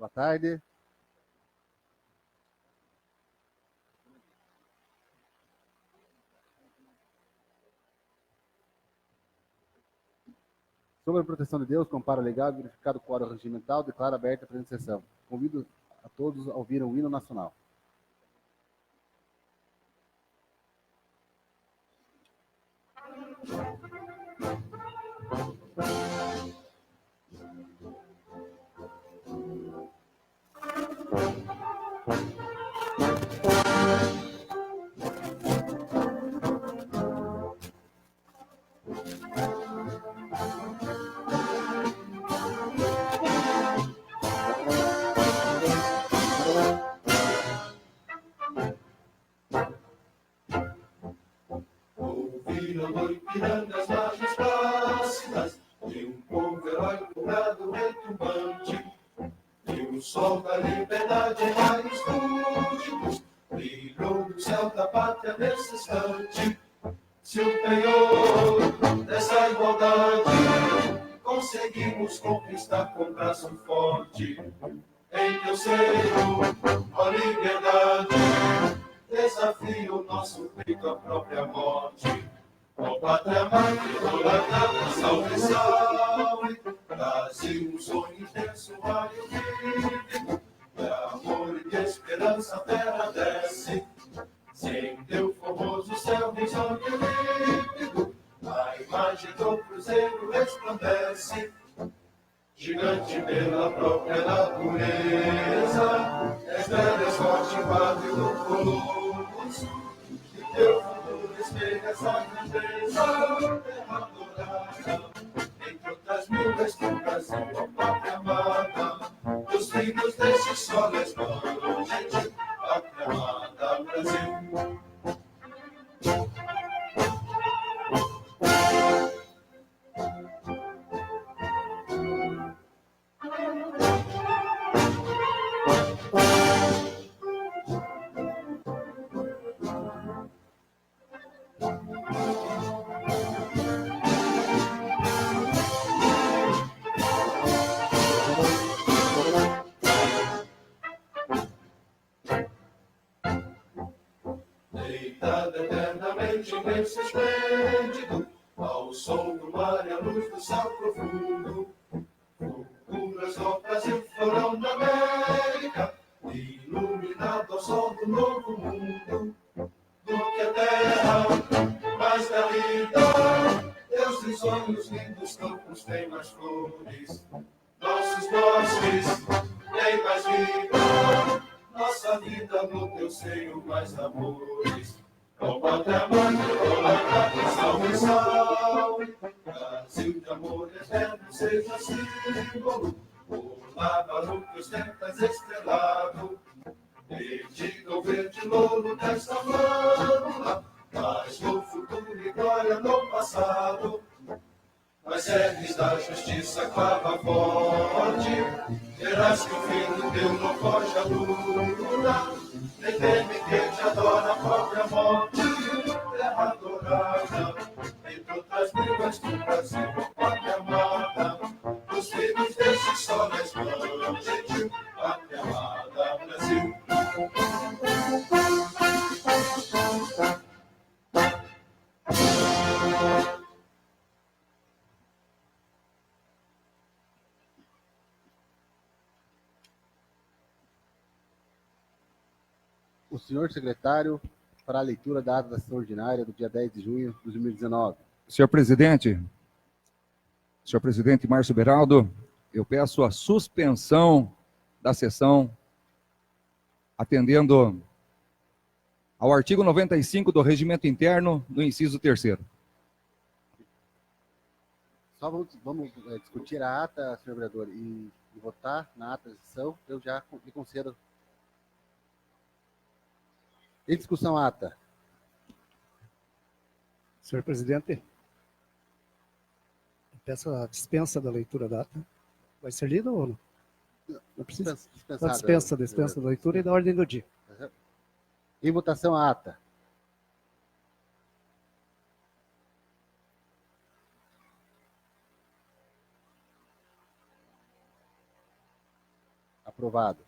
Boa tarde. Sobre a proteção de Deus, compara legal, verificado o quórum regimental, declara aberta a presente sessão. Convido a todos a ouvir o hino nacional. Ouviram do Ipiranga as margens plácidas de um povo heróico, brado retumbante, e o sol da liberdade em raios rústicos brilhou no céu da pátria nesse instante. Se o penhor dessa igualdade conseguimos conquistar com braço forte, em teu seio, ó liberdade, desafia o nosso peito à própria morte. Ó pátria mãe, idolatrada, salve, salve, Brasil, um sonho intenso, raio vívido, de amor e de esperança a terra desce, sem teu formoso céu risonho límpido, a imagem do cruzeiro resplandece, gigante pela própria natureza, és velho, és forte, quadro do Colosso, e teu futuro espelha essa grandeza, terra dourada, entre outras mil vezes do Brasil, ó pátria amada, dos filhos desse sol resplandente, pátria amada, Brasil. Deitado eternamente em berço esplêndido, ao sol do mar e à luz do céu profundo, fulguras do Brasil, florão da América, iluminado ao sol do novo mundo, do que a terra mais garrida, teus risonhos lindos campos têm mais flores, nossos bosques têm mais vida, nossa vida no teu seio mais amores. Ó pátria mãe, idolatrada, salve, salve, Brasil de amor eterno seja símbolo, olá para o que ostentas estrelado, dedica o verde louro desta flâmula, mas no futuro e glória no passado, mas serves da justiça clava forte, verás que o filho teu não foge à luta, nem teme quem te adora a própria morte, terra adorada, entre outras vivas do Brasil, pátria amada, os filhos desse sol resplandente, pátria amada, Brasil. O senhor secretário para a leitura da ata da sessão ordinária do dia 10 de junho de 2019. Senhor presidente Márcio Beraldo, eu peço a suspensão da sessão, atendendo ao artigo 95 do Regimento Interno, no inciso 3º. Só vamos discutir a ata, senhor vereador, e votar na ata da sessão. Eu já lhe concedo. Em discussão, a ata. Senhor presidente, peço a dispensa da leitura da ata. Vai ser lida ou não? Não precisa. Dispensa da leitura e da ordem do dia. Em votação, a ata. Aprovado.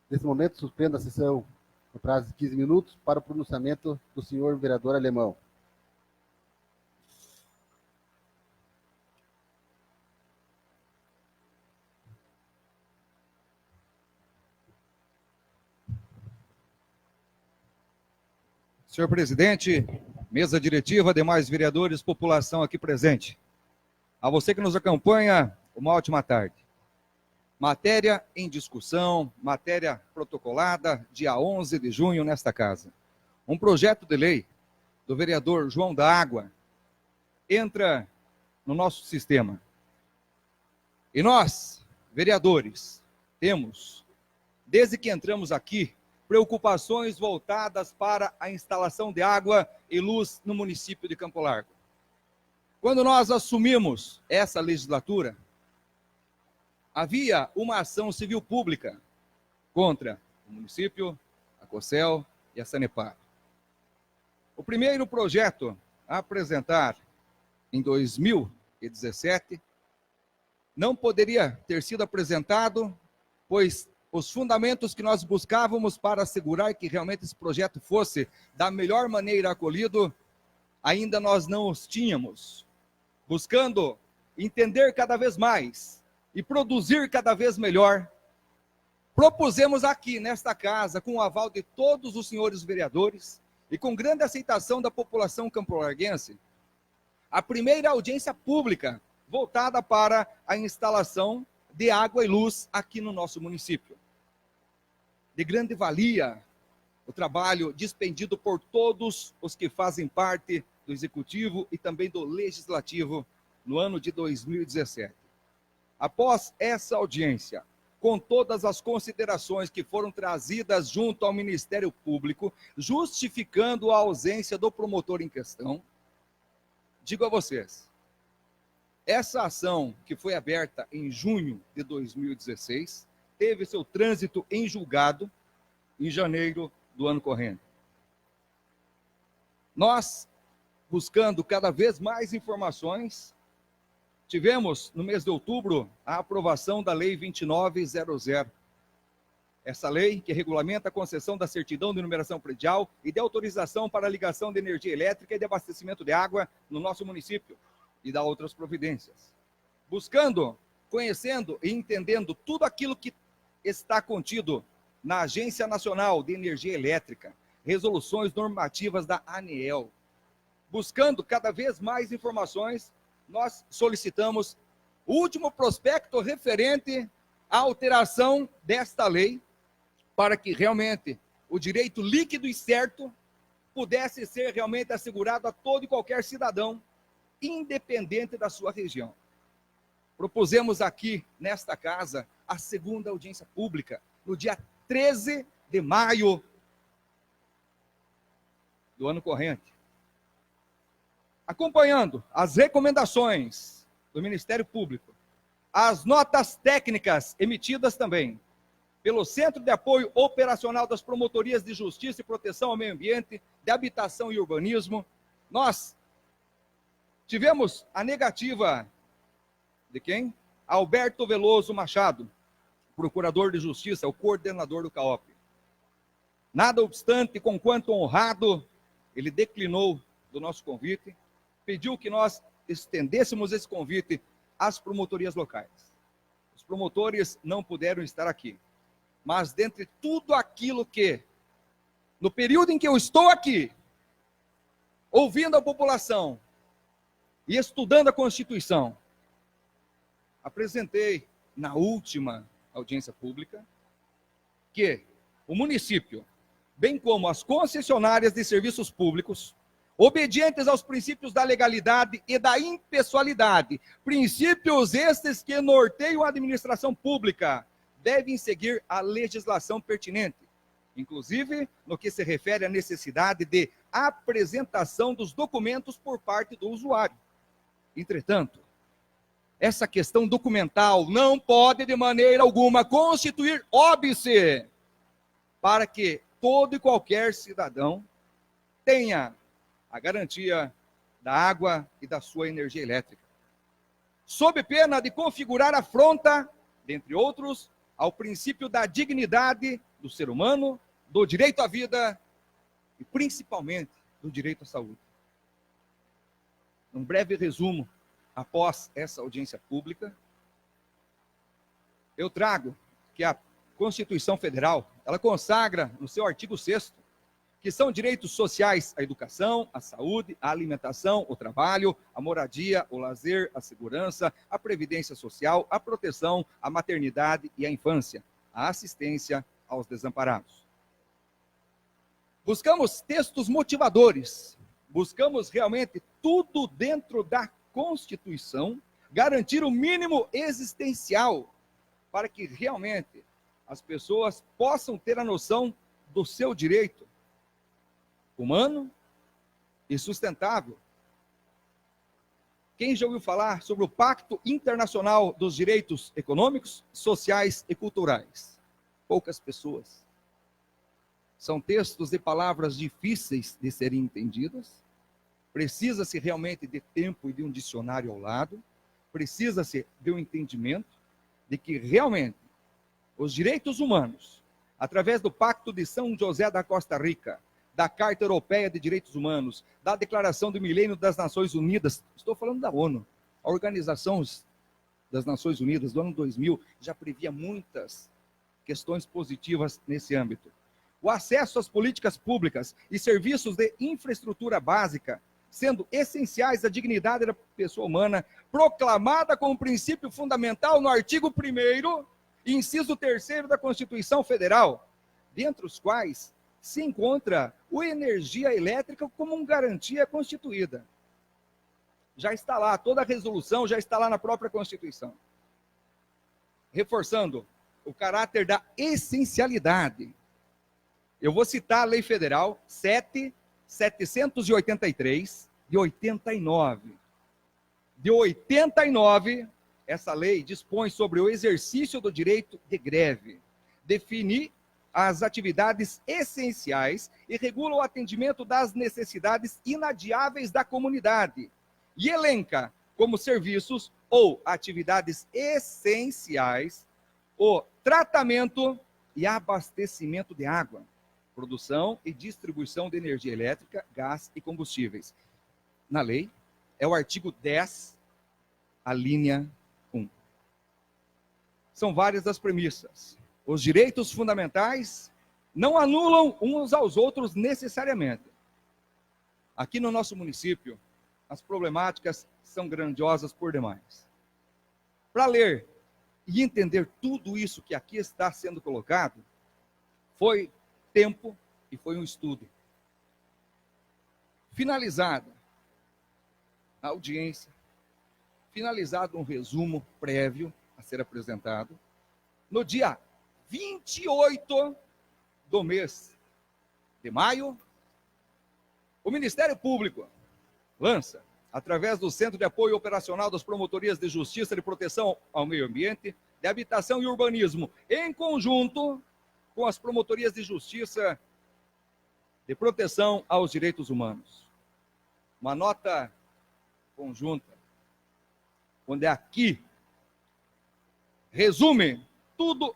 Nesse momento, suspendo a sessão no prazo de 15 minutos para o pronunciamento do senhor vereador Alemão. Senhor presidente, mesa diretiva, demais vereadores, população aqui presente. A você que nos acompanha, uma ótima tarde. Matéria em discussão, matéria protocolada, dia 11 de junho nesta casa. Um projeto de lei do vereador João da Água entra no nosso sistema. E nós, vereadores, temos, desde que entramos aqui, preocupações voltadas para a instalação de água e luz no município de Campo Largo. Quando nós assumimos essa legislatura, havia uma ação civil pública contra o município, a Cocel e a Sanepar. O primeiro projeto a apresentar em 2017 não poderia ter sido apresentado, pois os fundamentos que nós buscávamos para assegurar que realmente esse projeto fosse da melhor maneira acolhido, ainda nós não os tínhamos. Buscando entender cada vez mais e produzir cada vez melhor, propusemos aqui nesta casa, com o aval de todos os senhores vereadores e com grande aceitação da população campolarguense, a primeira audiência pública voltada para a instalação de água e luz aqui no nosso município. De grande valia o trabalho dispendido por todos os que fazem parte do Executivo e também do Legislativo no ano de 2017. Após essa audiência, com todas as considerações que foram trazidas junto ao Ministério Público, justificando a ausência do promotor em questão, digo a vocês, essa ação que foi aberta em junho de 2016, teve seu trânsito em julgado em janeiro do ano corrente. Nós, buscando cada vez mais informações, tivemos no mês de outubro a aprovação da Lei 2900. Essa lei que regulamenta a concessão da certidão de numeração predial e de autorização para a ligação de energia elétrica e de abastecimento de água no nosso município e dá outras providências. Buscando, conhecendo e entendendo tudo aquilo que está contido na Agência Nacional de Energia Elétrica, resoluções normativas da ANEEL. Buscando cada vez mais informações, nós solicitamos o último prospecto referente à alteração desta lei, para que realmente o direito líquido e certo pudesse ser realmente assegurado a todo e qualquer cidadão, independente da sua região. Propusemos aqui, nesta casa, a segunda audiência pública, no dia 13 de maio do ano corrente. Acompanhando as recomendações do Ministério Público, as notas técnicas emitidas também pelo Centro de Apoio Operacional das Promotorias de Justiça e Proteção ao Meio Ambiente, de Habitação e Urbanismo, nós tivemos a negativa de quem? Alberto Veloso Machado, procurador de Justiça, o coordenador do CAOP. Nada obstante, conquanto honrado, ele declinou do nosso convite, pediu que nós estendêssemos esse convite às promotorias locais. Os promotores não puderam estar aqui, mas dentre tudo aquilo que, no período em que eu estou aqui, ouvindo a população e estudando a Constituição, apresentei na última audiência pública que o município, bem como as concessionárias de serviços públicos, obedientes aos princípios da legalidade e da impessoalidade, princípios estes que norteiam a administração pública, devem seguir a legislação pertinente, inclusive no que se refere à necessidade de apresentação dos documentos por parte do usuário. Entretanto, essa questão documental não pode de maneira alguma constituir óbice para que todo e qualquer cidadão tenha a garantia da água e da sua energia elétrica, sob pena de configurar afronta, dentre outros, ao princípio da dignidade do ser humano, do direito à vida e, principalmente, do direito à saúde. Um breve resumo, após essa audiência pública, eu trago que a Constituição Federal, ela consagra no seu artigo 6º, que são direitos sociais a educação, a saúde, a alimentação, o trabalho, a moradia, o lazer, a segurança, a previdência social, a proteção, a maternidade e a infância, a assistência aos desamparados. Buscamos textos motivadores, buscamos realmente tudo dentro da Constituição, garantir o mínimo existencial para que realmente as pessoas possam ter a noção do seu direito humano e sustentável. Quem já ouviu falar sobre o Pacto Internacional dos Direitos Econômicos, Sociais e Culturais? Poucas pessoas. São textos de palavras difíceis de serem entendidas. Precisa-se realmente de tempo e de um dicionário ao lado. Precisa-se de um entendimento de que realmente os direitos humanos, através do Pacto de São José da Costa Rica, da Carta Europeia de Direitos Humanos, da Declaração do Milênio das Nações Unidas, estou falando da ONU, a Organização das Nações Unidas do ano 2000 já previa muitas questões positivas nesse âmbito. O acesso às políticas públicas e serviços de infraestrutura básica, sendo essenciais à dignidade da pessoa humana, proclamada como princípio fundamental no artigo 1º, inciso 3º da Constituição Federal, dentre os quais se encontra a energia elétrica como uma garantia constituída. Já está lá, toda a resolução já está lá na própria Constituição. Reforçando o caráter da essencialidade. Eu vou citar a Lei Federal 7.783, de 89. De 89, essa lei dispõe sobre o exercício do direito de greve, define as atividades essenciais e regula o atendimento das necessidades inadiáveis da comunidade e elenca como serviços ou atividades essenciais o tratamento e abastecimento de água, produção e distribuição de energia elétrica, gás e combustíveis. Na lei, é o artigo 10, a linha 1. São várias as premissas. Os direitos fundamentais não anulam uns aos outros necessariamente. Aqui no nosso município, as problemáticas são grandiosas por demais. Para ler e entender tudo isso que aqui está sendo colocado, foi tempo e foi um estudo. Finalizada a audiência, finalizado um resumo prévio a ser apresentado, no dia 28 do mês de maio, o Ministério Público lança, através do Centro de Apoio Operacional das Promotorias de Justiça de Proteção ao Meio Ambiente, de Habitação e Urbanismo, em conjunto com as Promotorias de Justiça de Proteção aos Direitos Humanos. Uma nota conjunta, onde aqui resume tudo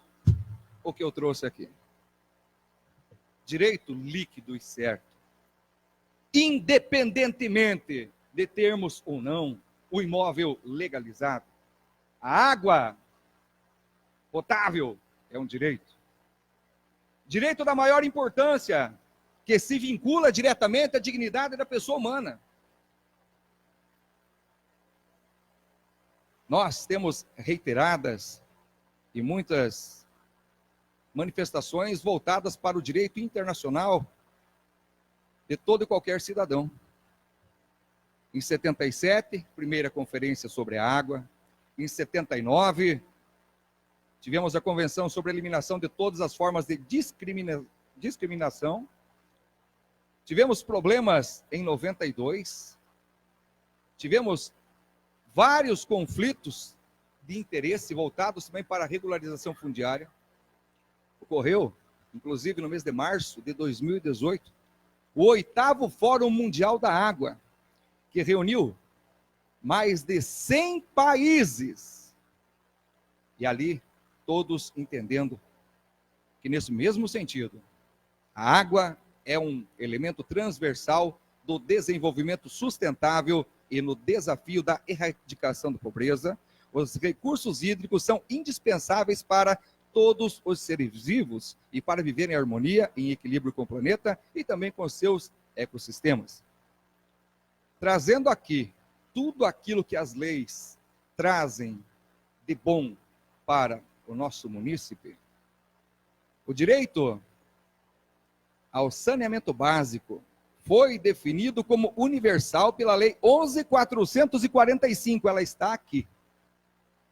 o que eu trouxe aqui. Direito líquido e certo. Independentemente de termos ou não o imóvel legalizado. A água potável é um direito. Direito da maior importância, que se vincula diretamente à dignidade da pessoa humana. Nós temos reiteradas e muitas manifestações voltadas para o direito internacional de todo e qualquer cidadão. Em 77, primeira conferência sobre a água. Em 79, tivemos a Convenção sobre a Eliminação de Todas as Formas de Discriminação. Tivemos problemas em 92. Tivemos vários conflitos de interesse voltados também para a regularização fundiária. Ocorreu, inclusive no mês de março de 2018, o 8º Fórum Mundial da Água, que reuniu mais de 100 países. E ali todos entendendo que, nesse mesmo sentido, a água é um elemento transversal do desenvolvimento sustentável e no desafio da erradicação da pobreza. Os recursos hídricos são indispensáveis para todos os seres vivos e para viver em harmonia, em equilíbrio com o planeta e também com seus ecossistemas. Trazendo aqui tudo aquilo que as leis trazem de bom para o nosso munícipe, o direito ao saneamento básico foi definido como universal pela Lei 11.445, ela está aqui,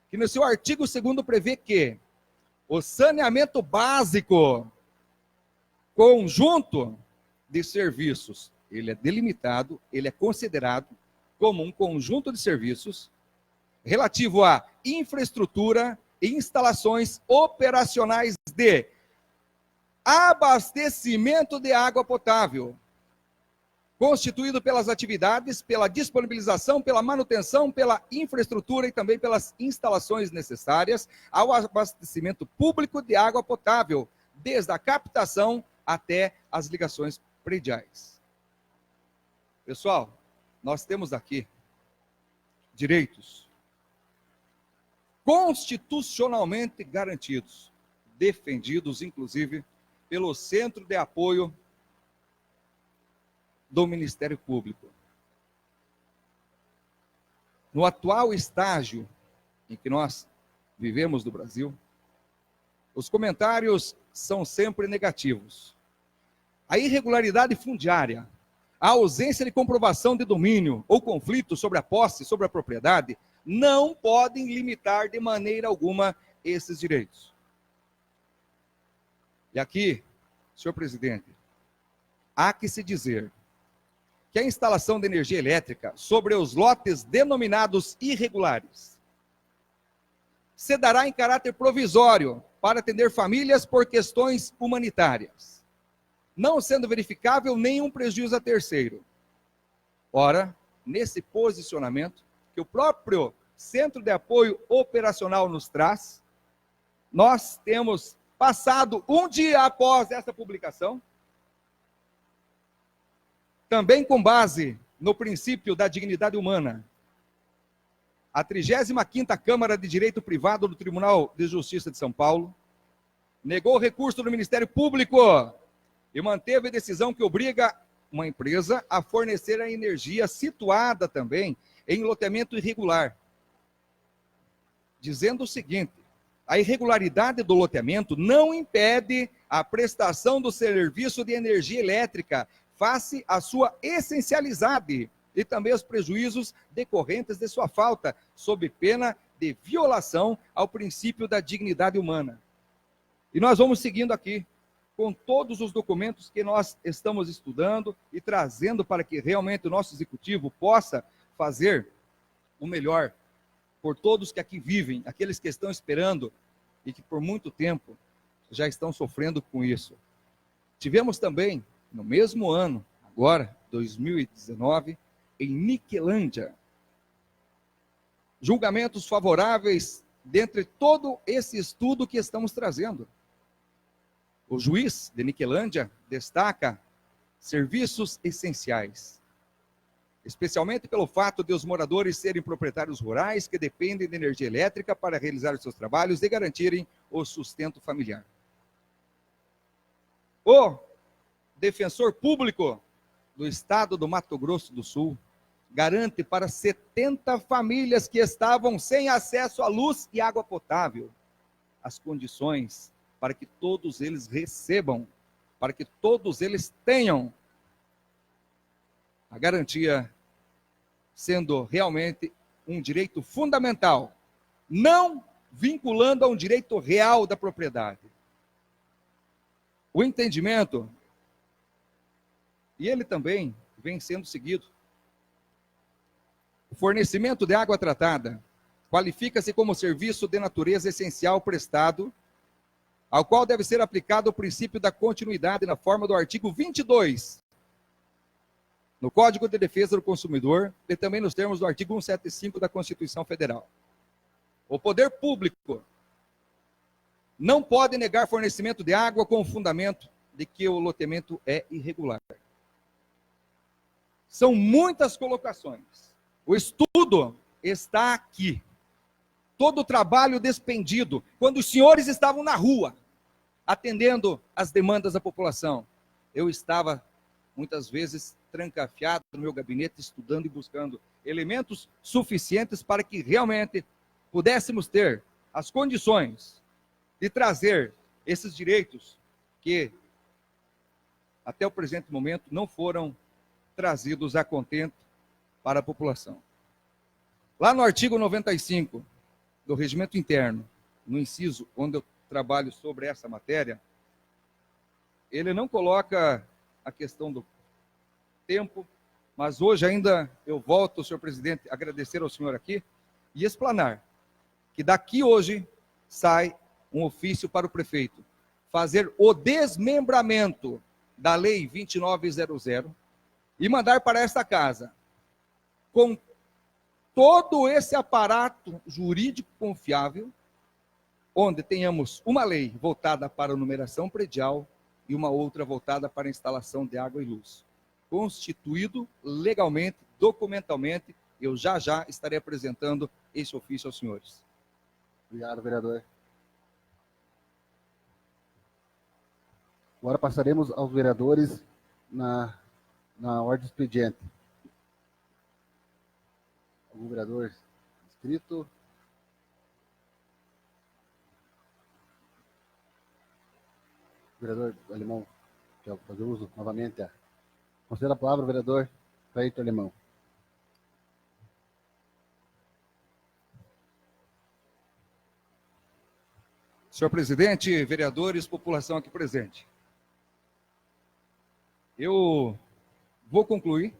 que no seu artigo 2º prevê que o saneamento básico, conjunto de serviços, ele é delimitado, ele é considerado como um conjunto de serviços relativo à infraestrutura e instalações operacionais de abastecimento de água potável, constituído pelas atividades, pela disponibilização, pela manutenção, pela infraestrutura e também pelas instalações necessárias ao abastecimento público de água potável, desde a captação até as ligações prediais. Pessoal, nós temos aqui direitos constitucionalmente garantidos, defendidos, inclusive, pelo Centro de Apoio do Ministério Público. No atual estágio em que nós vivemos no Brasil, os comentários são sempre negativos. A irregularidade fundiária, a ausência de comprovação de domínio ou conflito sobre a posse, sobre a propriedade, não podem limitar de maneira alguma esses direitos. E aqui, senhor presidente, há que se dizer que a instalação de energia elétrica sobre os lotes denominados irregulares se dará em caráter provisório para atender famílias por questões humanitárias, não sendo verificável nenhum prejuízo a terceiro. Ora, nesse posicionamento que o próprio Centro de Apoio Operacional nos traz, nós temos passado um dia após essa publicação, também com base no princípio da dignidade humana, a 35ª Câmara de Direito Privado do Tribunal de Justiça de São Paulo negou o recurso do Ministério Público e manteve a decisão que obriga uma empresa a fornecer a energia situada também em loteamento irregular, dizendo o seguinte: a irregularidade do loteamento não impede a prestação do serviço de energia elétrica face à sua essencialidade e também os prejuízos decorrentes de sua falta, sob pena de violação ao princípio da dignidade humana. E nós vamos seguindo aqui com todos os documentos que nós estamos estudando e trazendo para que realmente o nosso executivo possa fazer o melhor por todos que aqui vivem, aqueles que estão esperando e que por muito tempo já estão sofrendo com isso. Tivemos também, no mesmo ano, agora, 2019, em Niquelândia, julgamentos favoráveis dentre todo esse estudo que estamos trazendo. O juiz de Niquelândia destaca serviços essenciais, especialmente pelo fato de os moradores serem proprietários rurais que dependem de energia elétrica para realizar os seus trabalhos e garantirem o sustento familiar. O defensor público do estado do Mato Grosso do Sul garante para 70 famílias que estavam sem acesso à luz e água potável as condições para que todos eles recebam, para que todos eles tenham a garantia, sendo realmente um direito fundamental, não vinculando a um direito real da propriedade. O entendimento, e ele também vem sendo seguido, o fornecimento de água tratada qualifica-se como serviço de natureza essencial prestado, ao qual deve ser aplicado o princípio da continuidade na forma do artigo 22, no Código de Defesa do Consumidor e também nos termos do artigo 175 da Constituição Federal. O poder público não pode negar fornecimento de água com o fundamento de que o loteamento é irregular. São muitas colocações. O estudo está aqui. Todo o trabalho despendido, quando os senhores estavam na rua, atendendo às demandas da população, eu estava, muitas vezes, trancafiado no meu gabinete, estudando e buscando elementos suficientes para que realmente pudéssemos ter as condições de trazer esses direitos que, até o presente momento, não foram trazidos a contento para a população. Lá no artigo 95 do Regimento Interno, no inciso onde eu trabalho sobre essa matéria, ele não coloca a questão do tempo, mas hoje ainda eu volto, senhor presidente, agradecer ao senhor aqui e explanar que daqui hoje sai um ofício para o prefeito fazer o desmembramento da Lei 2900 e mandar para esta casa com todo esse aparato jurídico confiável, onde tenhamos uma lei voltada para a numeração predial e uma outra voltada para a instalação de água e luz. Constituído legalmente, documentalmente, eu já estarei apresentando esse ofício aos senhores. Obrigado, vereador. Agora passaremos aos vereadores na ordem do expediente. Algum vereador inscrito? Vereador Alemão, quer fazer uso novamente? Conceda a palavra ao vereador Cleiton Alemão. Senhor presidente, vereadores, população aqui presente. Eu vou concluir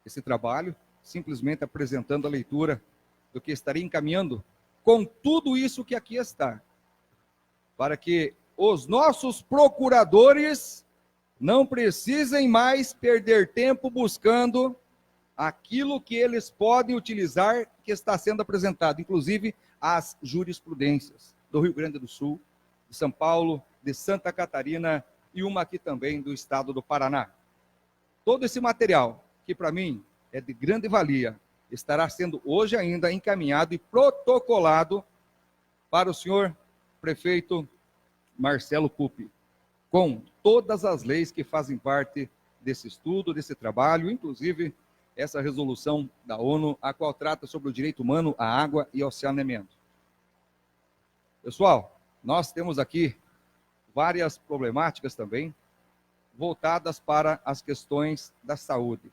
esse trabalho simplesmente apresentando a leitura do que estarei encaminhando com tudo isso que aqui está, para que os nossos procuradores não precisem mais perder tempo buscando aquilo que eles podem utilizar que está sendo apresentado, inclusive as jurisprudências do Rio Grande do Sul, de São Paulo, de Santa Catarina e uma aqui também do estado do Paraná. Todo esse material, que para mim é de grande valia, estará sendo hoje ainda encaminhado e protocolado para o senhor prefeito Marcelo Pupi, com todas as leis que fazem parte desse estudo, desse trabalho, inclusive essa resolução da ONU, a qual trata sobre o direito humano à água e ao saneamento. Pessoal, nós temos aqui várias problemáticas também, voltadas para as questões da saúde.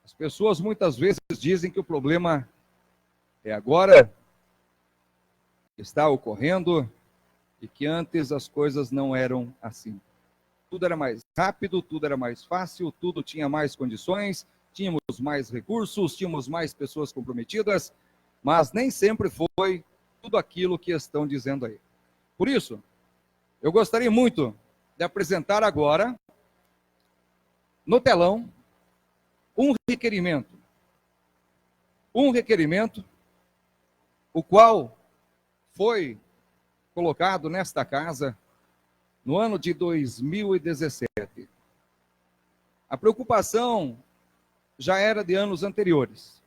As pessoas muitas vezes dizem que o problema é agora, está ocorrendo, e que antes as coisas não eram assim. Tudo era mais rápido, tudo era mais fácil, tudo tinha mais condições, tínhamos mais recursos, tínhamos mais pessoas comprometidas, mas nem sempre foi tudo aquilo que estão dizendo aí. Por isso, eu gostaria muito de apresentar agora, no telão, um requerimento, o qual foi colocado nesta casa no ano de 2017. A preocupação já era de anos anteriores.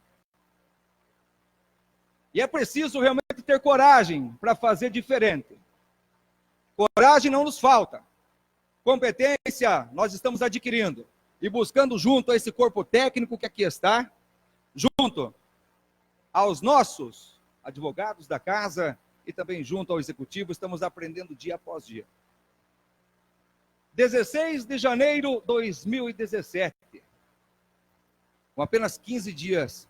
E é preciso realmente ter coragem para fazer diferente. Coragem não nos falta. Competência nós estamos adquirindo e buscando junto a esse corpo técnico que aqui está, junto aos nossos advogados da casa e também junto ao executivo, estamos aprendendo dia após dia. 16 de janeiro de 2017, com apenas 15 dias,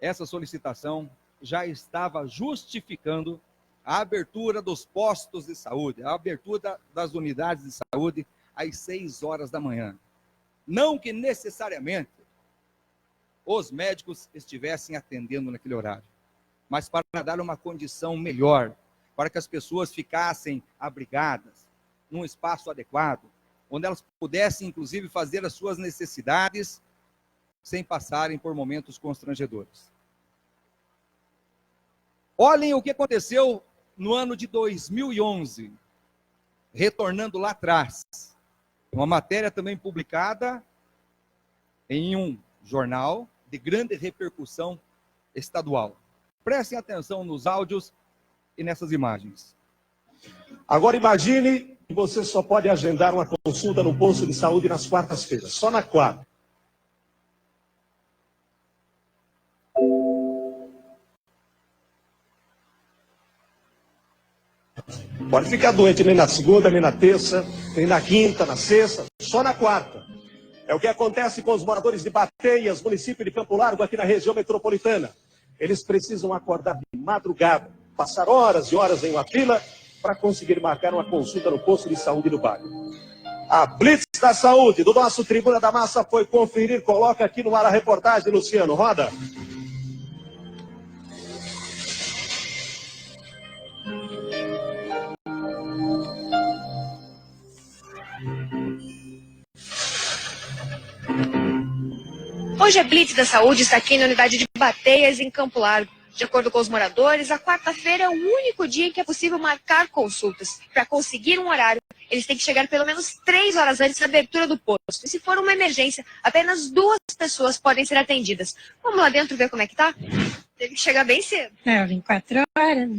essa solicitação já estava justificando a abertura dos postos de saúde, a abertura das unidades de saúde às 6 horas da manhã. Não que necessariamente os médicos estivessem atendendo naquele horário, mas para dar uma condição melhor, para que as pessoas ficassem abrigadas, num espaço adequado, onde elas pudessem, inclusive, fazer as suas necessidades sem passarem por momentos constrangedores. Olhem o que aconteceu no ano de 2011, retornando lá atrás. Uma matéria também publicada em um jornal de grande repercussão estadual. Prestem atenção nos áudios e nessas imagens. Agora imagine que você só pode agendar uma consulta no posto de saúde nas quartas-feiras, só na quarta. Pode ficar doente nem na segunda, nem na terça, nem na quinta, na sexta, só na quarta. É o que acontece com os moradores de Bateias, município de Campo Largo, aqui na região metropolitana. Eles precisam acordar de madrugada, passar horas e horas em uma fila para conseguir marcar uma consulta no posto de saúde do bairro. A Blitz da Saúde, do nosso Tribuna da Massa, foi conferir. Coloca aqui no ar a reportagem, Luciano. Roda. Hoje a Blitz da Saúde está aqui na unidade de Bateias, em Campo Largo. De acordo com os moradores, a quarta-feira é o único dia em que é possível marcar consultas. Para conseguir um horário, eles têm que chegar pelo menos 3 horas antes da abertura do posto. E se for uma emergência, apenas 2 pessoas podem ser atendidas. Vamos lá dentro ver como é que tá? Teve que chegar bem cedo. Eu vim 4 horas.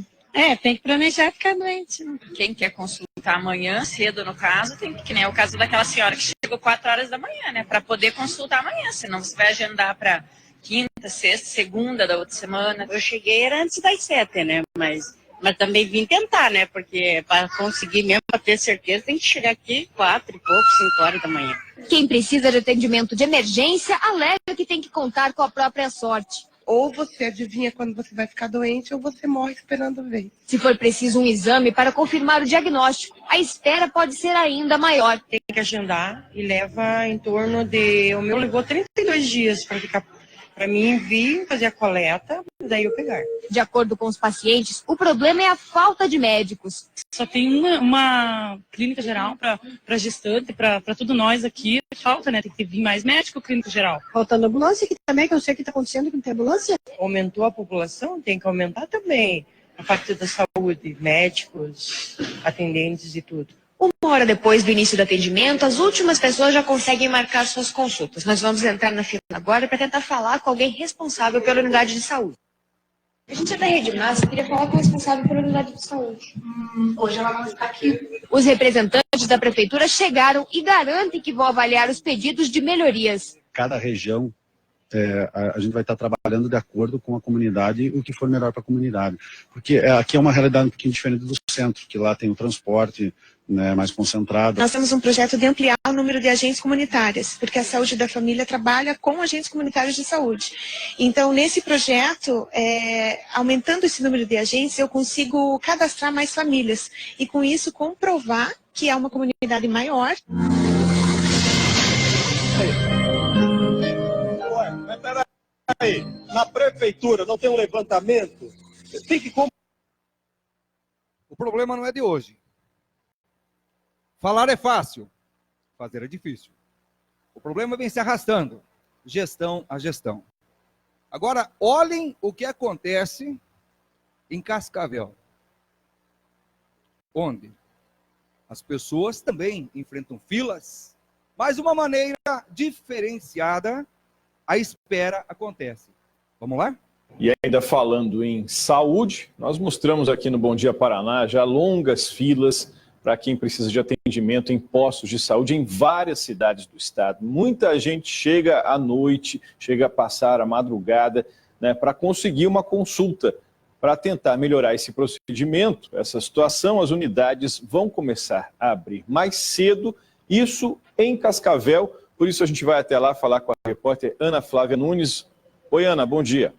Tem que planejar ficar doente. Quem quer consultar amanhã, cedo no caso, tem que nem é o caso daquela senhora que chegou 4 horas da manhã, né? Para poder consultar amanhã, senão você vai agendar para quinta, sexta, segunda da outra semana. Eu cheguei era antes das 7, né? Mas também vim tentar, né? Porque para conseguir mesmo, para ter certeza, tem que chegar aqui 4 e pouco, 5 horas da manhã. Quem precisa de atendimento de emergência alega que tem que contar com a própria sorte. Ou você adivinha quando você vai ficar doente, ou você morre esperando ver. Se for preciso um exame para confirmar o diagnóstico, a espera pode ser ainda maior. Tem que agendar e leva em torno de... O meu levou 32 dias para ficar... Para mim vir, fazer a coleta, daí eu pegar. De acordo com os pacientes, o problema é a falta de médicos. Só tem uma clínica geral para gestante, para tudo nós aqui. Falta, né? Tem que vir mais médico, clínica geral. Faltando ambulância aqui também, que eu sei que está acontecendo que não tem ambulância. Aumentou a população, tem que aumentar também a parte da saúde, médicos, atendentes e tudo. 1 hora depois do início do atendimento, as últimas pessoas já conseguem marcar suas consultas. Nós vamos entrar na fila agora para tentar falar com alguém responsável pela unidade de saúde. A gente é da Rede Massa, queria falar com o responsável pela unidade de saúde. Hoje ela não está aqui. Os representantes da prefeitura chegaram e garantem que vão avaliar os pedidos de melhorias. Cada região, a gente vai estar trabalhando de acordo com a comunidade o que for melhor para a comunidade. Porque aqui é uma realidade um pouquinho diferente do centro, que lá tem o transporte, né, mais concentrado. Nós temos um projeto de ampliar o número de agentes comunitárias, porque a saúde da família trabalha com agentes comunitários de saúde. Então, nesse projeto, aumentando esse número de agentes, eu consigo cadastrar mais famílias e, com isso, comprovar que é uma comunidade maior. Mas peraí, na prefeitura não tem um levantamento? Tem que... O problema não é de hoje. Falar é fácil, fazer é difícil. O problema vem se arrastando, gestão a gestão. Agora, olhem o que acontece em Cascavel, onde as pessoas também enfrentam filas, mas de uma maneira diferenciada, a espera acontece. Vamos lá? E ainda falando em saúde, nós mostramos aqui no Bom Dia Paraná já longas filas para quem precisa de atendimento em postos de saúde em várias cidades do estado. Muita gente chega à noite, chega a passar a madrugada, né, para conseguir uma consulta. Para tentar melhorar esse procedimento, essa situação, as unidades vão começar a abrir mais cedo, isso em Cascavel. Por isso a gente vai até lá falar com a repórter Ana Flávia Nunes. Oi, Ana, bom dia.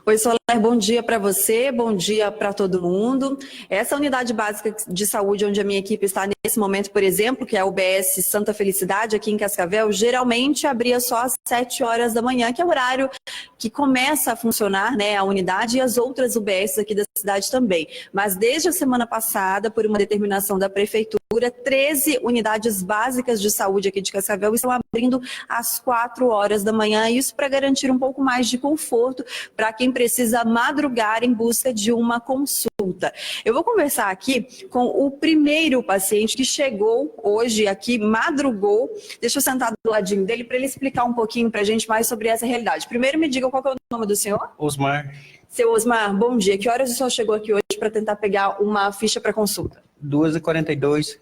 Oi, Soler, Soler, bom dia para você, bom dia para todo mundo. Essa unidade básica de saúde onde a minha equipe está nesse momento, por exemplo, que é a UBS Santa Felicidade, aqui em Cascavel, geralmente abria só às 7 horas da manhã, que é o horário que começa a funcionar, né, a unidade, e as outras UBS aqui da cidade também. Mas desde a semana passada, por uma determinação da Prefeitura, 13 unidades básicas de saúde aqui de Cascavel estão abrindo às 4 horas da manhã, isso para garantir um pouco mais de conforto para quem precisa madrugar em busca de uma consulta. Eu vou conversar aqui com o primeiro paciente que chegou hoje aqui, madrugou. Deixa eu sentar do ladinho dele para ele explicar um pouquinho para a gente mais sobre essa realidade. Primeiro me diga qual que é o nome do senhor? Osmar. Seu Osmar, bom dia. Que horas o senhor chegou aqui hoje para tentar pegar uma ficha para consulta? 2h42.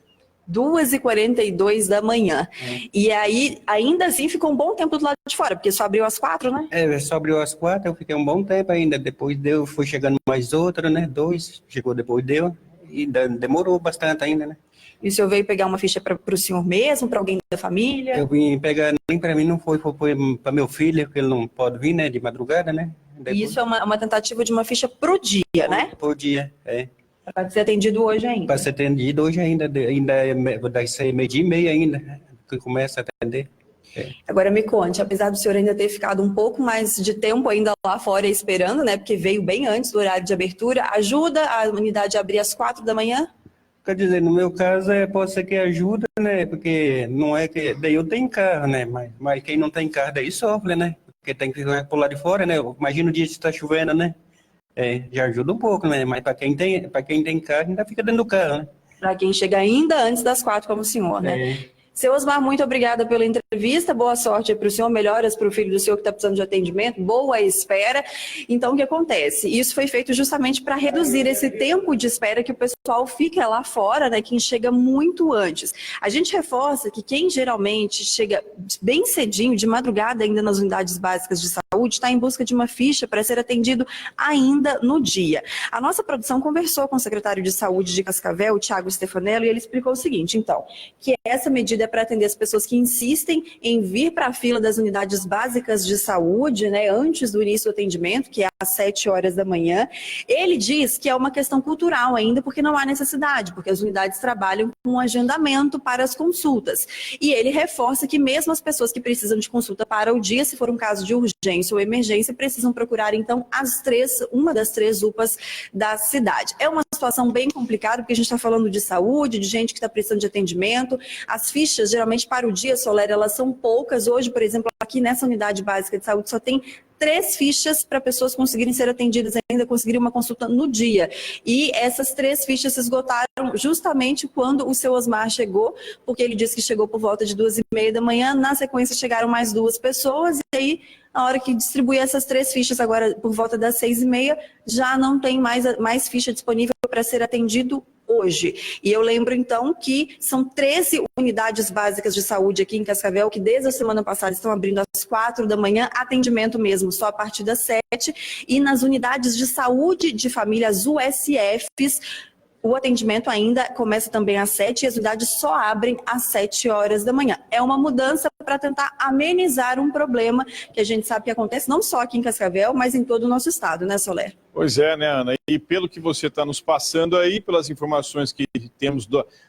2h42 da manhã. E aí, ainda assim, ficou um bom tempo do lado de fora, porque só abriu às 4, né? Só abriu às 4, eu fiquei um bom tempo ainda. Depois foi chegando mais outra, né? 2, chegou depois e demorou bastante ainda, né? E o senhor veio pegar uma ficha para o senhor mesmo, para alguém da família? Eu vim pegar, nem para mim não foi para meu filho, porque ele não pode vir, né? De madrugada, né? Depois... E isso é uma tentativa de uma ficha pro dia, né? Por dia, Para ser atendido hoje ainda. Para ser atendido hoje ainda vai ser 12h30 ainda, que começa a atender. Agora me conte, apesar do senhor ainda ter ficado um pouco mais de tempo ainda lá fora esperando, né? Porque veio bem antes do horário de abertura, ajuda a unidade a abrir às 4 da manhã? Quer dizer, no meu caso, pode ser que ajuda, né? Porque não é que... Daí eu tenho carro, né? Mas quem não tem carro daí sofre, né? Porque tem que ficar por lá de fora, né? Imagina o dia que está chovendo, né? Já ajuda um pouco, né? Mas para quem tem carro, ainda fica dentro do carro, né? Para quem chega ainda antes das 4, como o senhor, né? Seu Osmar, muito obrigada pela entrevista, boa sorte para o senhor, melhoras para o filho do senhor que está precisando de atendimento, boa espera. Então, o que acontece? Isso foi feito justamente para reduzir esse tempo de espera que o pessoal fica lá fora, né, quem chega muito antes. A gente reforça que quem geralmente chega bem cedinho, de madrugada ainda nas unidades básicas de saúde, está em busca de uma ficha para ser atendido ainda no dia. A nossa produção conversou com o secretário de Saúde de Cascavel, o Thiago Stefanello, e ele explicou o seguinte, então, que essa medida é para atender as pessoas que insistem em vir para a fila das unidades básicas de saúde, né, antes do início do atendimento, que é às 7 horas da manhã. Ele diz que é uma questão cultural ainda, porque não há necessidade, porque as unidades trabalham com um agendamento para as consultas. E ele reforça que mesmo as pessoas que precisam de consulta para o dia, se for um caso de urgência ou emergência, precisam procurar, então, uma das 3 UPAs da cidade. É uma situação bem complicada, porque a gente está falando de saúde, de gente que está precisando de atendimento. As fichas, geralmente, para o dia, Soler, elas são poucas. Hoje, por exemplo, aqui nessa unidade básica de saúde, só tem 3 fichas para pessoas conseguirem ser atendidas, ainda conseguirem uma consulta no dia. E essas 3 fichas se esgotaram justamente quando o seu Osmar chegou, porque ele disse que chegou por volta de 2h30 da manhã. Na sequência, chegaram mais 2 pessoas, e aí, na hora que distribuir essas 3 fichas, agora por volta das 6h30, já não tem mais ficha disponível para ser atendido hoje. E eu lembro, então, que são 13 unidades básicas de saúde aqui em Cascavel, que desde a semana passada estão abrindo às 4 da manhã, atendimento mesmo só a partir das 7, e nas unidades de saúde de família, as USFs, o atendimento ainda começa também às 7 e as unidades só abrem às 7 horas da manhã. É uma mudança para tentar amenizar um problema que a gente sabe que acontece não só aqui em Cascavel, mas em todo o nosso estado, né, Soler? Pois é, né, Ana? E pelo que você está nos passando aí, pelas informações que temos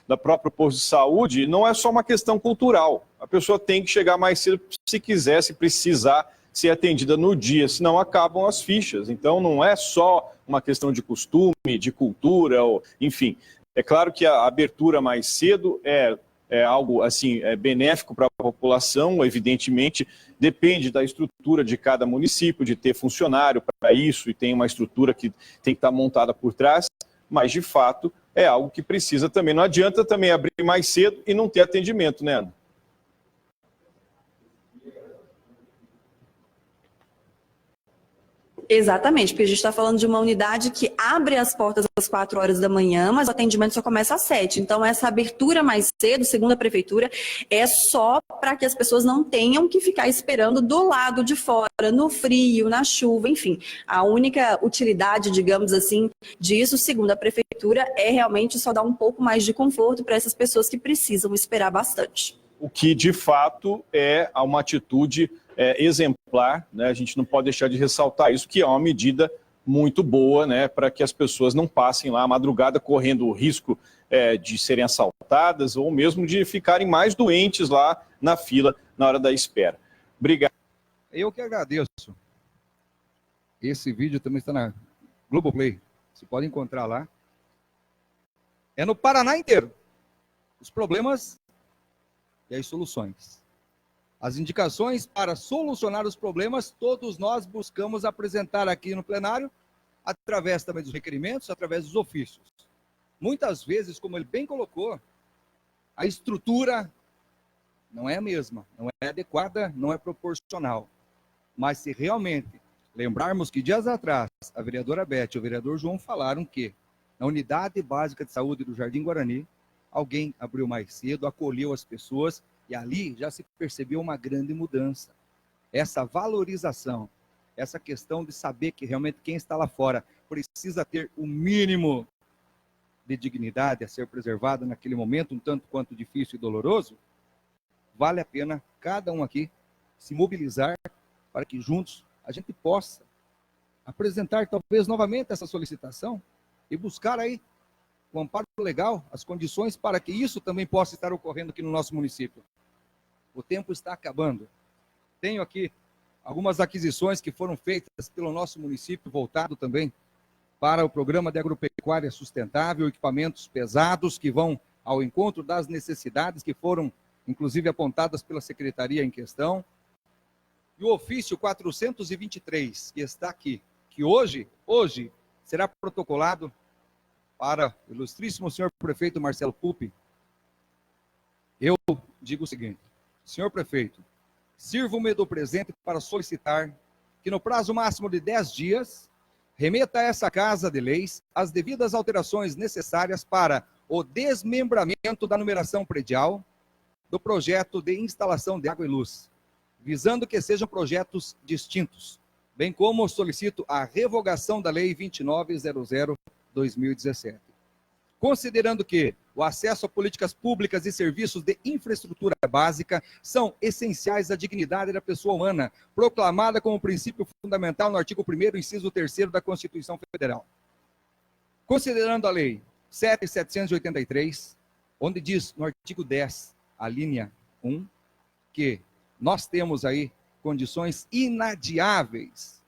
da própria posto de saúde, não é só uma questão cultural. A pessoa tem que chegar mais cedo se quiser, se precisar ser atendida no dia, senão acabam as fichas. Então não é só uma questão de costume, de cultura, enfim. É claro que a abertura mais cedo é algo assim, benéfico para a população, evidentemente, depende da estrutura de cada município, de ter funcionário para isso, e tem uma estrutura que tem que estar montada por trás, mas de fato é algo que precisa também. Não adianta também abrir mais cedo e não ter atendimento, né, Ana? Exatamente, porque a gente está falando de uma unidade que abre as portas às 4 horas da manhã, mas o atendimento só começa às 7. Então, essa abertura mais cedo, segundo a prefeitura, é só para que as pessoas não tenham que ficar esperando do lado de fora, no frio, na chuva, enfim. A única utilidade, digamos assim, disso, segundo a prefeitura, é realmente só dar um pouco mais de conforto para essas pessoas que precisam esperar bastante. O que, de fato, é uma atitude exemplar, né? A gente não pode deixar de ressaltar isso, que é uma medida muito boa, né, para que as pessoas não passem lá a madrugada correndo o risco de serem assaltadas ou mesmo de ficarem mais doentes lá na fila na hora da espera. Obrigado. Eu que agradeço. Esse vídeo também está na Globoplay. Você pode encontrar lá. É no Paraná inteiro. Os problemas e as soluções. As indicações para solucionar os problemas, todos nós buscamos apresentar aqui no plenário, através também dos requerimentos, através dos ofícios. Muitas vezes, como ele bem colocou, a estrutura não é a mesma, não é adequada, não é proporcional. Mas se realmente lembrarmos que dias atrás, a vereadora Beth e o vereador João falaram que na unidade básica de saúde do Jardim Guarani, alguém abriu mais cedo, acolheu as pessoas e ali já se percebeu uma grande mudança. Essa valorização, essa questão de saber que realmente quem está lá fora precisa ter o mínimo de dignidade a ser preservado naquele momento, um tanto quanto difícil e doloroso, vale a pena cada um aqui se mobilizar para que juntos a gente possa apresentar talvez novamente essa solicitação e buscar aí o amparo legal, as condições para que isso também possa estar ocorrendo aqui no nosso município. O tempo está acabando. Tenho aqui algumas aquisições que foram feitas pelo nosso município, voltado também para o programa de agropecuária sustentável, equipamentos pesados que vão ao encontro das necessidades que foram, inclusive, apontadas pela secretaria em questão. E o ofício 423, que está aqui, que hoje será protocolado para o ilustríssimo senhor prefeito Marcelo Pupi. Eu digo o seguinte: senhor prefeito, sirvo-me do presente para solicitar que no prazo máximo de 10 dias, remeta a essa Casa de Leis as devidas alterações necessárias para o desmembramento da numeração predial do projeto de instalação de água e luz, visando que sejam projetos distintos, bem como solicito a revogação da Lei 2900/2017. Considerando que o acesso a políticas públicas e serviços de infraestrutura básica são essenciais à dignidade da pessoa humana, proclamada como princípio fundamental no artigo 1º, inciso 3º da Constituição Federal. Considerando a Lei 7.783, onde diz no artigo 10, a linha 1, que nós temos aí condições inadiáveis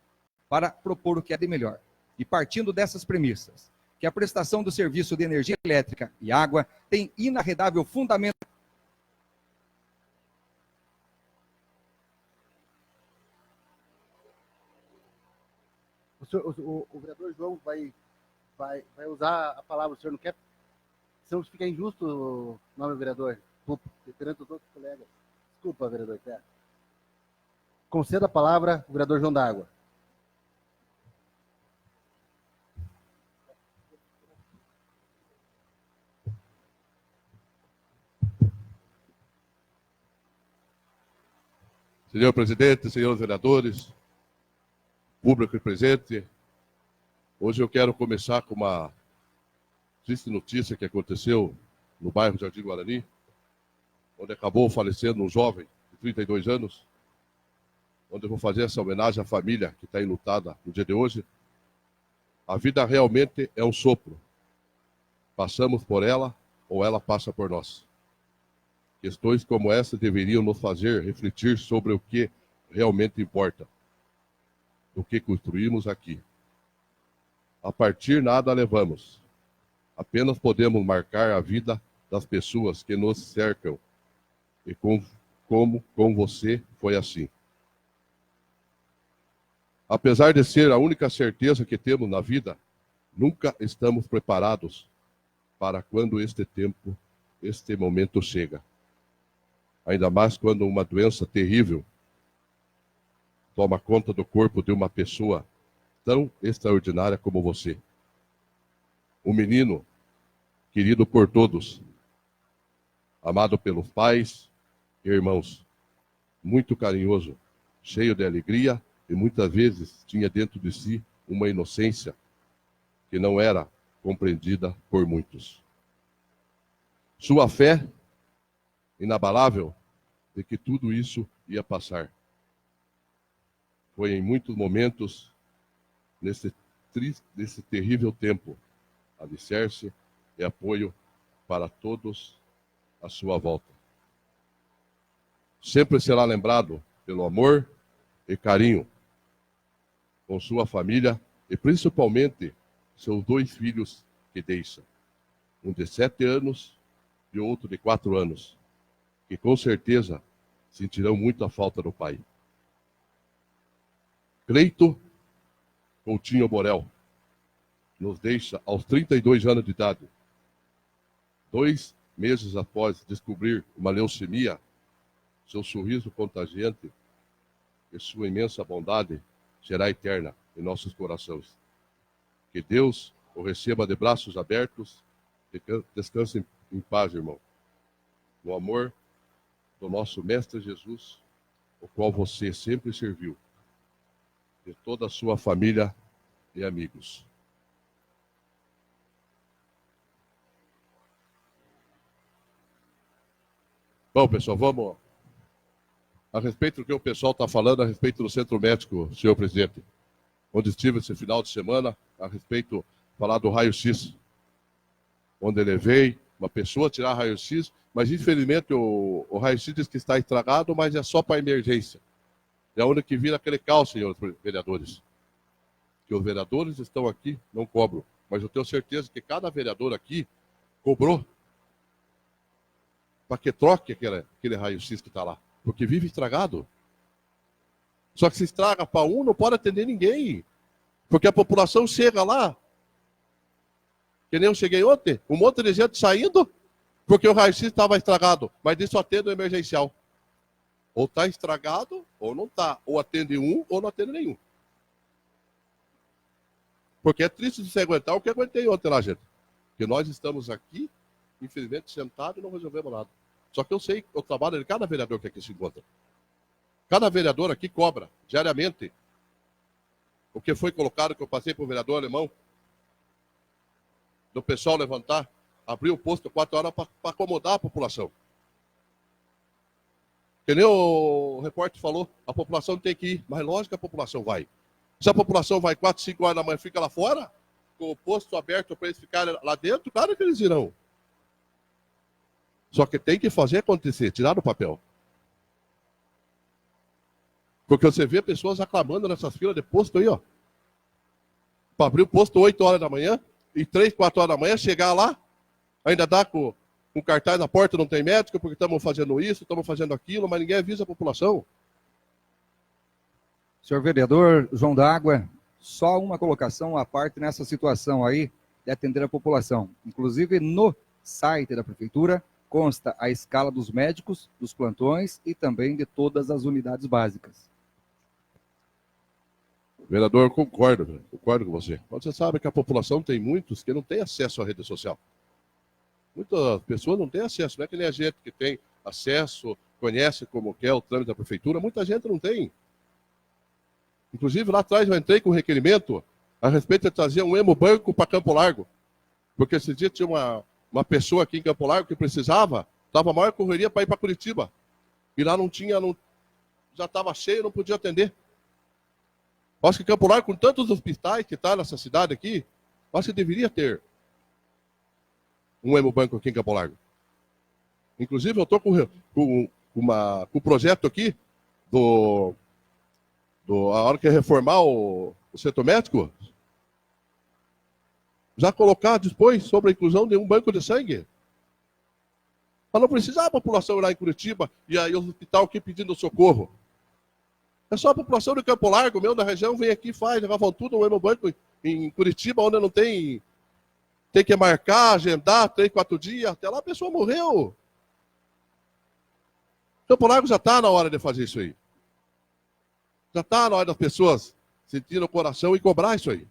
para propor o que é de melhor. E partindo dessas premissas, que a prestação do serviço de energia elétrica e água tem inarredável fundamento. O vereador João vai usar a palavra, o senhor não quer? Senão fica injusto o nome do vereador, perante os outros colegas. Desculpa, vereador. Conceda a palavra ao vereador João da Água. Senhor presidente, senhores vereadores, público presente, hoje eu quero começar com uma triste notícia que aconteceu no bairro Jardim Guarani, onde acabou falecendo um jovem de 32 anos, onde eu vou fazer essa homenagem à família que está enlutada no dia de hoje. A vida realmente é um sopro. Passamos por ela ou ela passa por nós. Questões como essa deveriam nos fazer refletir sobre o que realmente importa, o que construímos aqui. A partir nada levamos. Apenas podemos marcar a vida das pessoas que nos cercam. E como com você foi assim. Apesar de ser a única certeza que temos na vida, nunca estamos preparados para quando este momento chega. Ainda mais quando uma doença terrível toma conta do corpo de uma pessoa tão extraordinária como você. Um menino querido por todos, amado pelos pais e irmãos, muito carinhoso, cheio de alegria e muitas vezes tinha dentro de si uma inocência que não era compreendida por muitos. Sua fé inabalável de que tudo isso ia passar. Foi em muitos momentos, nesse desse terrível tempo, alicerce e apoio para todos à sua volta. Sempre será lembrado pelo amor e carinho com sua família e principalmente seus 2 filhos que deixa, um de 7 anos e outro de 4 anos, que com certeza sentirão muito a falta do pai. Cleito Coutinho Borel nos deixa aos 32 anos de idade. 2 meses após descobrir uma leucemia, seu sorriso contagiante e sua imensa bondade será eterna em nossos corações. Que Deus o receba de braços abertos e descanse em paz, irmão. No amor do nosso Mestre Jesus, o qual você sempre serviu, de toda a sua família e amigos. Bom, pessoal, vamos a respeito do que o pessoal está falando a respeito do centro médico, senhor presidente, onde estive esse final de semana, a respeito, falar do raio-x, onde levei uma pessoa a tirar raio-x, mas infelizmente o raio-x diz que está estragado, mas é só para emergência. É onde que vira aquele caos, senhores vereadores. Que os vereadores estão aqui, não cobram, mas eu tenho certeza que cada vereador aqui cobrou para que troque aquele raio-x que está lá. Porque vive estragado. Só que se estraga para um, não pode atender ninguém. Porque a população chega lá, que nem eu cheguei ontem, um monte de gente saindo, porque o raio-x estava estragado. Mas isso atende o emergencial. Ou está estragado, ou não está. Ou atende um, ou não atende nenhum. Porque é triste de se aguentar o que aguentei ontem lá, gente. Porque nós estamos aqui, infelizmente, sentados e não resolvemos nada. Só que eu sei o trabalho de cada vereador que aqui se encontra. Cada vereador aqui cobra, diariamente, o que foi colocado, que eu passei para o vereador alemão, do pessoal levantar, abrir o posto 4 horas para acomodar a população. Que nem o repórter falou, a população tem que ir, mas lógico que a população vai. Se a população vai 4, 5 horas da manhã e fica lá fora, com o posto aberto para eles ficarem lá dentro, claro que eles irão. Só que tem que fazer acontecer, tirar do papel. Porque você vê pessoas aclamando nessas filas de posto aí, ó. Para abrir o posto 8 horas da manhã, e 3, 4 horas da manhã, chegar lá, ainda dá com cartaz na porta, não tem médico, porque estamos fazendo isso, estamos fazendo aquilo, mas ninguém avisa a população. Senhor vereador João D'Água, só uma colocação à parte nessa situação aí de atender a população. Inclusive no site da prefeitura, consta a escala dos médicos, dos plantões e também de todas as unidades básicas. Vereador, concordo com você. Mas você sabe que a população tem muitos que não tem acesso à rede social. Muitas pessoas não têm acesso, não é que nem a gente que tem acesso, conhece como que é o trâmite da prefeitura, muita gente não tem. Inclusive, lá atrás eu entrei com um requerimento a respeito de trazer um hemobanco para Campo Largo. Porque esse dia tinha uma pessoa aqui em Campo Largo que precisava, estava a maior correria para ir para Curitiba. E lá já estava cheio, não podia atender. Acho que Campo Largo, com tantos hospitais que está nessa cidade aqui, acho que deveria ter um hemobanco aqui em Campo Largo. Inclusive, eu estou com um projeto aqui a hora que reformar o setor médico, já colocar depois sobre a inclusão de um banco de sangue. Para não precisar a população ir lá em Curitiba e aí o hospital aqui pedindo socorro. É só a população de Campo Largo, da região, vem aqui e faz, levavam tudo no hemobanco em Curitiba, onde não tem que marcar, agendar, 3, 4 dias, até lá a pessoa morreu. Campo Largo já está na hora de fazer isso aí. Já está na hora das pessoas sentirem o coração e cobrar isso aí.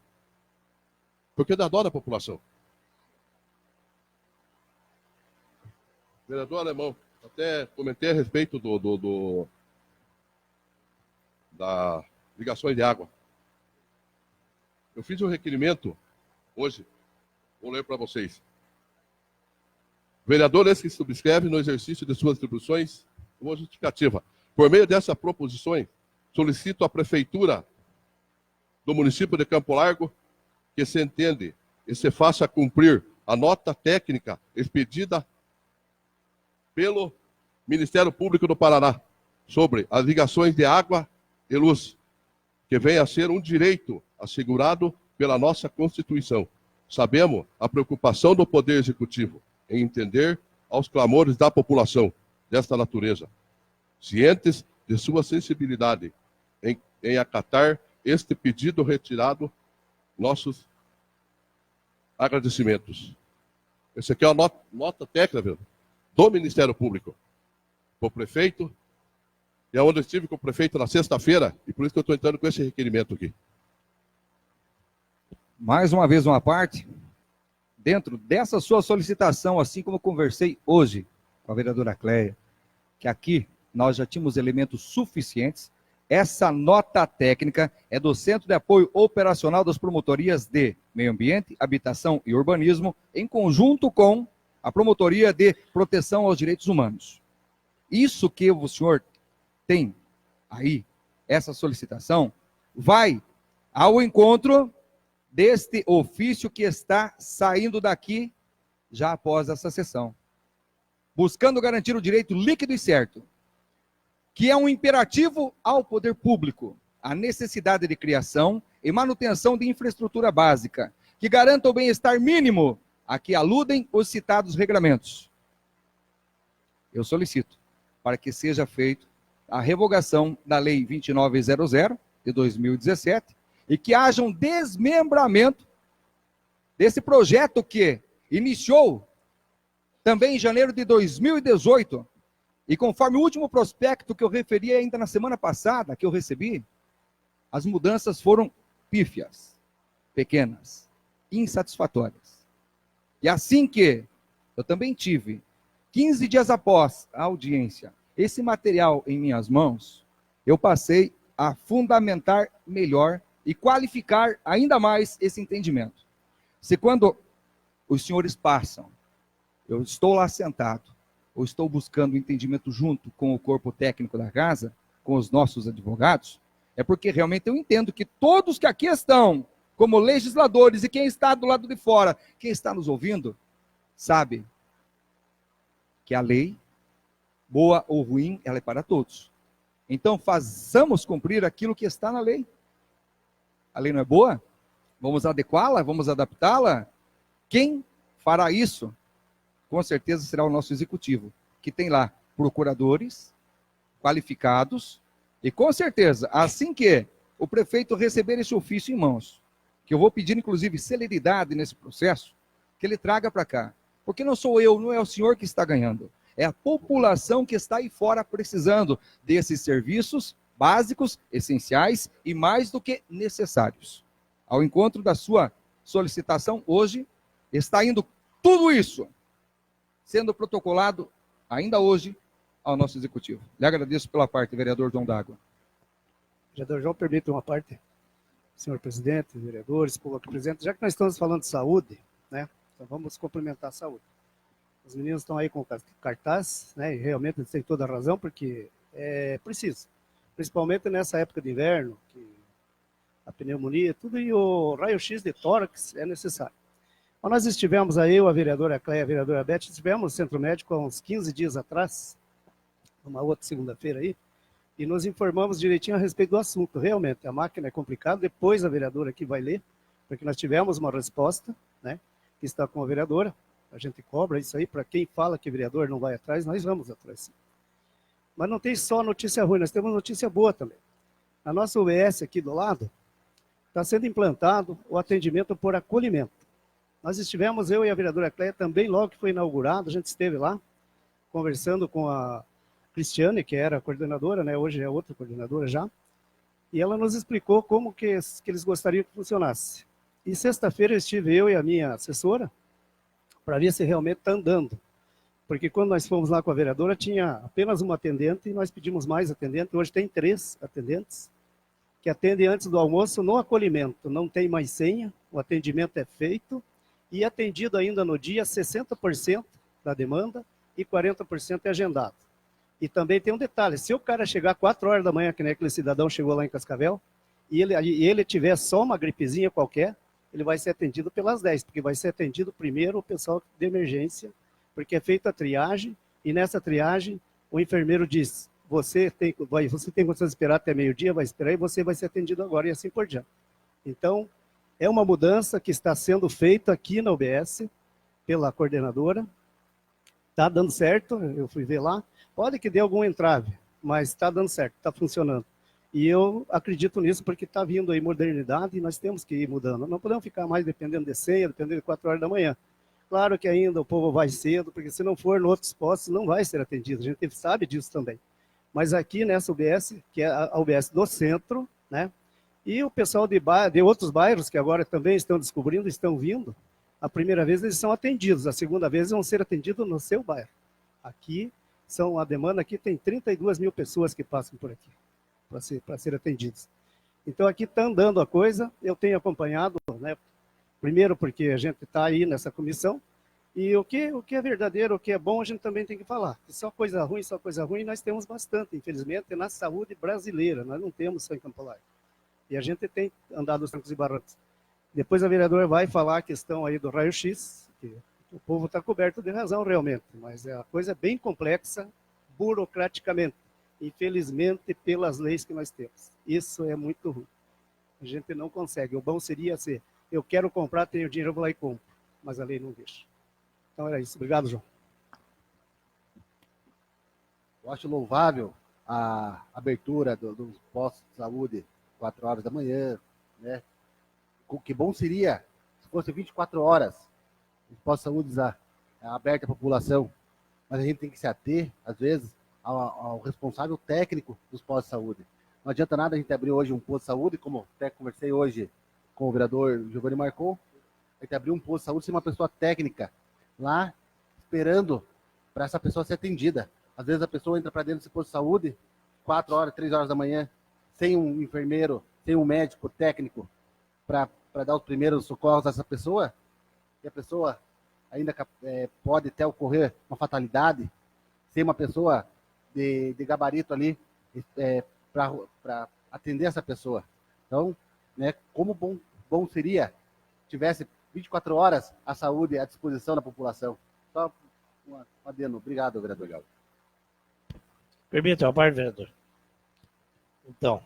Porque dá dó da população. Vereador Alemão, até comentei a respeito da ligações de água. Eu fiz um requerimento hoje, vou ler para vocês. Vereador esse que subscreve no exercício de suas atribuições, uma justificativa. Por meio dessas proposições, solicito à Prefeitura do município de Campo Largo que se entende e se faça cumprir a nota técnica expedida pelo Ministério Público do Paraná sobre as ligações de água e luz, que venha a ser um direito assegurado pela nossa Constituição. Sabemos a preocupação do Poder Executivo em entender aos clamores da população desta natureza, cientes de sua sensibilidade em acatar este pedido retirado, nossos agradecimentos. Essa aqui é a nota técnica do Ministério Público para o prefeito, e é onde eu estive com o prefeito na sexta-feira, e por isso que eu estou entrando com esse requerimento aqui. Mais uma vez uma parte, dentro dessa sua solicitação, assim como eu conversei hoje com a vereadora Cléia, que aqui nós já tínhamos elementos suficientes. Essa nota técnica é do Centro de Apoio Operacional das Promotorias de Meio Ambiente, Habitação e Urbanismo, em conjunto com a Promotoria de Proteção aos Direitos Humanos. Isso que o senhor tem aí, essa solicitação, vai ao encontro deste ofício que está saindo daqui já após essa sessão, buscando garantir o direito líquido e certo, que é um imperativo ao poder público, a necessidade de criação e manutenção de infraestrutura básica, que garanta o bem-estar mínimo a que aludem os citados regramentos. Eu solicito para que seja feita a revogação da Lei 2900 de 2017 e que haja um desmembramento desse projeto que iniciou também em janeiro de 2018, e conforme o último prospecto que eu referi ainda na semana passada, que eu recebi, as mudanças foram pífias, pequenas, insatisfatórias. E assim que eu também tive, 15 dias após a audiência, esse material em minhas mãos, eu passei a fundamentar melhor e qualificar ainda mais esse entendimento. Se quando os senhores passam, eu estou lá sentado, ou estou buscando entendimento junto com o corpo técnico da casa, com os nossos advogados, é porque realmente eu entendo que todos que aqui estão, como legisladores, e quem está do lado de fora, quem está nos ouvindo, sabe que a lei, boa ou ruim, ela é para todos. Então, façamos cumprir aquilo que está na lei. A lei não é boa? Vamos adequá-la? Vamos adaptá-la? Quem fará isso? Com certeza será o nosso executivo, que tem lá procuradores qualificados, e com certeza, assim que o prefeito receber esse ofício em mãos, que eu vou pedir inclusive celeridade nesse processo, que ele traga para cá, porque não sou eu, não é o senhor que está ganhando, é a população que está aí fora precisando desses serviços básicos, essenciais e mais do que necessários. Ao encontro da sua solicitação hoje, está indo tudo isso sendo protocolado ainda hoje ao nosso executivo. Lhe agradeço pela parte, vereador João D'Água. Vereador João, permite uma parte? Senhor presidente, vereadores, povo aqui presente, já que nós estamos falando de saúde, né, então vamos complementar a saúde. Os meninos estão aí com cartaz, né, e realmente eles têm toda a razão, porque é preciso, principalmente nessa época de inverno, que a pneumonia, tudo, e o raio-x de tórax é necessário. Nós estivemos aí, a vereadora Cléia, a vereadora Beth, estivemos no Centro Médico há uns 15 dias atrás, uma outra segunda-feira aí, e nos informamos direitinho a respeito do assunto. Realmente, a máquina é complicada, depois a vereadora aqui vai ler, porque nós tivemos uma resposta, né, que está com a vereadora, a gente cobra isso aí, para quem fala que o vereador não vai atrás, nós vamos atrás. Sim. Mas não tem só notícia ruim, nós temos notícia boa também. Na nossa UBS aqui do lado, está sendo implantado o atendimento por acolhimento. Nós estivemos, eu e a vereadora Cléia, também logo que foi inaugurado, a gente esteve lá, conversando com a Cristiane, que era a coordenadora, né, hoje é outra coordenadora já, e ela nos explicou como que eles gostariam que funcionasse. E sexta-feira estive eu e a minha assessora, para ver se realmente está andando. Porque quando nós fomos lá com a vereadora, tinha apenas uma atendente, e nós pedimos mais atendente, hoje tem 3 atendentes, que atendem antes do almoço no acolhimento, não tem mais senha, o atendimento é feito, e atendido ainda no dia 60% da demanda e 40% é agendado. E também tem um detalhe, se o cara chegar 4 horas da manhã, que nem aquele cidadão chegou lá em Cascavel, e ele tiver só uma gripezinha qualquer, ele vai ser atendido pelas 10, porque vai ser atendido primeiro o pessoal de emergência, porque é feita a triagem, e nessa triagem o enfermeiro diz, você tem condição de esperar até meio-dia, vai esperar e você vai ser atendido agora, e assim por diante. Então, é uma mudança que está sendo feita aqui na UBS, pela coordenadora, está dando certo, eu fui ver lá, pode que dê algum entrave, mas está dando certo, está funcionando. E eu acredito nisso porque está vindo aí modernidade e nós temos que ir mudando. Não podemos ficar mais dependendo de ceia, dependendo de 4 horas da manhã. Claro que ainda o povo vai cedo, porque se não for em outros postos, não vai ser atendido. A gente sabe disso também. Mas aqui nessa UBS, que é a UBS do centro, né? E o pessoal de outros bairros que agora também estão descobrindo, estão vindo, a primeira vez eles são atendidos, a segunda vez vão ser atendidos no seu bairro. Aqui, a demanda aqui tem 32 mil pessoas que passam por aqui, para ser atendidos. Então aqui está andando a coisa, eu tenho acompanhado, né? Primeiro porque a gente está aí nessa comissão, e o que é verdadeiro, o que é bom, a gente também tem que falar. Só coisa ruim, nós temos bastante, infelizmente, na saúde brasileira, nós não temos só em Campo Largo. E a gente tem andado os trancos e barrancos. Depois a vereadora vai falar a questão aí do raio-x, que o povo está coberto de razão realmente, mas a coisa é bem complexa, burocraticamente, infelizmente pelas leis que nós temos. Isso é muito ruim. A gente não consegue. O bom seria ser, eu quero comprar, tenho dinheiro, eu vou lá e compro, mas a lei não deixa. Então era isso. Obrigado, João. Eu acho louvável a abertura dos postos de saúde 4 horas da manhã, né? Que bom seria se fosse 24 horas os postos de saúde abertos à população, mas a gente tem que se ater, às vezes, ao responsável técnico dos postos de saúde. Não adianta nada a gente abrir hoje um posto de saúde, como até conversei hoje com o vereador Giovanni Marcon, a gente abrir um posto de saúde sem uma pessoa técnica lá, esperando para essa pessoa ser atendida. Às vezes a pessoa entra para dentro desse posto de saúde 4 horas, 3 horas da manhã, sem um enfermeiro, sem um médico técnico para dar os primeiros socorros a essa pessoa, e a pessoa ainda pode até ocorrer uma fatalidade, sem uma pessoa de gabarito ali para atender essa pessoa. Então, né, como bom seria tivesse 24 horas a saúde à disposição da população. Só um adendo. Obrigado, vereador Galo. Permita uma parte, vereador. Então,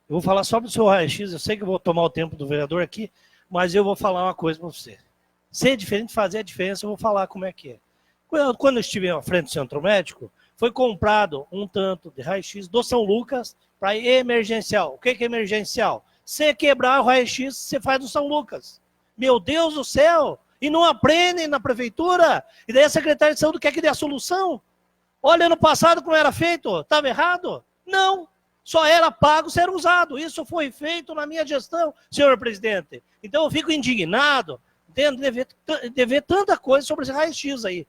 eu vou falar sobre o seu raio-x, eu sei que eu vou tomar o tempo do vereador aqui, mas eu vou falar uma coisa para você. Ser diferente, fazer a diferença, eu vou falar como é que é. Quando eu estive à frente do centro médico, foi comprado um tanto de raio-x do São Lucas para emergencial. O que é emergencial? Se quebrar o raio-x, você faz no São Lucas. Meu Deus do céu! E não aprendem na prefeitura? E daí a secretária de saúde quer que dê a solução? Olha, ano passado como era feito, estava errado? Não! Só era pago ser usado. Isso foi feito na minha gestão, senhor presidente. Então eu fico indignado de ver tanta coisa sobre esse raio-x aí.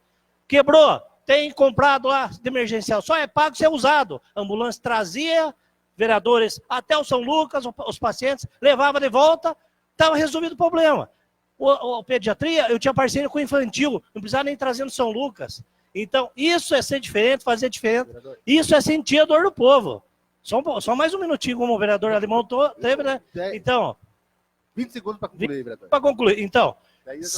Quebrou, tem comprado lá de emergencial, só é pago ser usado. A ambulância trazia vereadores até o São Lucas, os pacientes, levava de volta, estava resolvido o problema. O pediatria, eu tinha parceria com o infantil, não precisava nem trazer no São Lucas. Então, isso é ser diferente, fazer diferente. Isso é sentir a dor do povo. Só mais um minutinho, como o vereador Alemão teve, né? Então... 20 segundos para concluir, vereador. Para concluir. Então,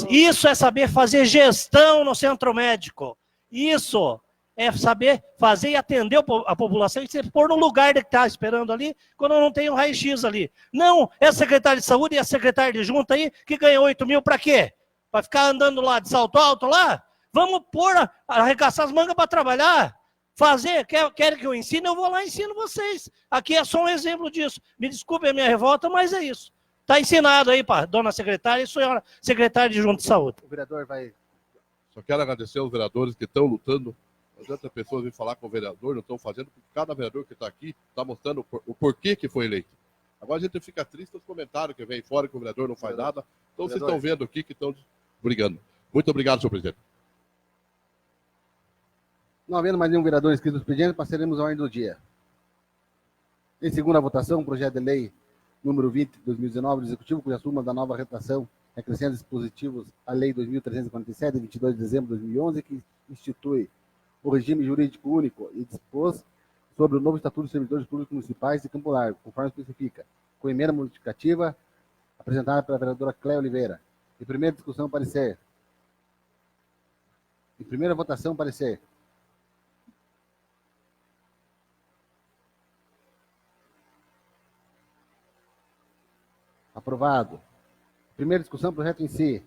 isso é saber fazer gestão no centro médico. Isso é saber fazer e atender a população e se pôr no lugar de que está esperando ali, quando não tem um raio-x ali. Não, é secretário de saúde e a secretária de junta aí, que ganha 8 mil para quê? Para ficar andando lá de salto alto lá? Vamos arregaçar as mangas para trabalhar. Fazer, querem que eu ensine, eu vou lá e ensino vocês. Aqui é só um exemplo disso. Me desculpe a minha revolta, mas é isso. Está ensinado aí, para dona secretária e senhora secretária de junta de saúde. O vereador vai... Só quero agradecer aos vereadores que estão lutando. Não adianta pessoas virem falar com o vereador, não estão fazendo, porque cada vereador que está aqui está mostrando o porquê que foi eleito. Agora a gente fica triste nos comentários que vem fora que o vereador não faz nada. Então vocês estão vendo aqui que estão brigando. Muito obrigado, senhor presidente. Não havendo mais nenhum vereador inscrito no expediente, passaremos à ordem do dia. Em segunda votação, o projeto de lei número 20 de 2019 do Executivo, cuja súmula da nova redação acrescenta dispositivos à Lei 2.347, de 22 de dezembro de 2011, que institui o regime jurídico único e dispôs sobre o novo Estatuto dos Servidores Públicos Municipais de Campo Largo, conforme especifica, com emenda modificativa apresentada pela vereadora Cléia Oliveira. Em primeira discussão, parecer. Em primeira votação, parecer. Aprovado. Primeira discussão, projeto em si.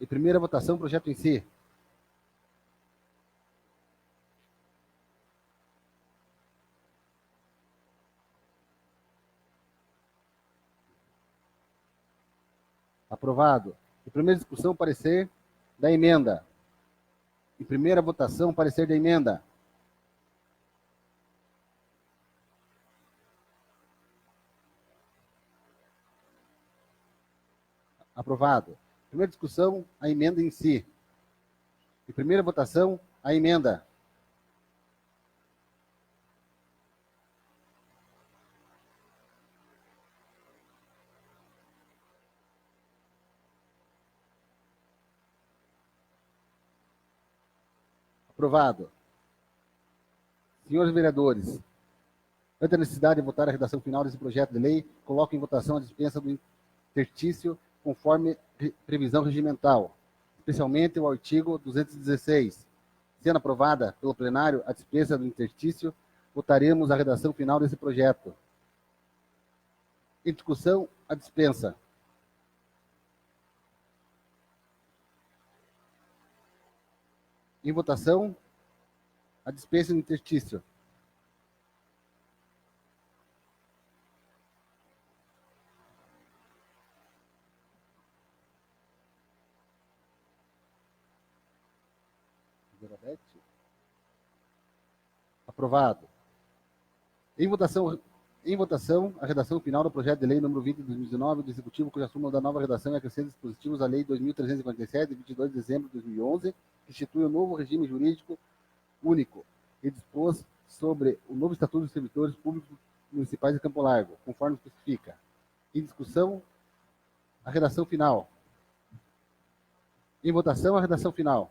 Em primeira votação, projeto em si. Aprovado. Em primeira discussão, parecer da emenda. Em primeira votação, parecer da emenda. Aprovado. Primeira discussão, a emenda em si. Em primeira votação, a emenda. Aprovado. Senhores vereadores, ante a necessidade de votar a redação final desse projeto de lei, coloco em votação a dispensa do interstício conforme previsão regimental, especialmente o artigo 216. Sendo aprovada pelo plenário a dispensa do interstício, votaremos a redação final desse projeto. Em discussão, a dispensa. Em votação, a dispensa do interstício. Aprovado. Em votação, a redação final do projeto de lei número 20 de 2019 do Executivo, cuja súmula da nova redação é acrescenta dispositivos à Lei 2.347, de 22 de dezembro de 2011, que institui um novo regime jurídico único e dispôs sobre o novo Estatuto dos Servidores Públicos Municipais de Campo Largo, conforme especifica. Em discussão, a redação final. Em votação, a redação final.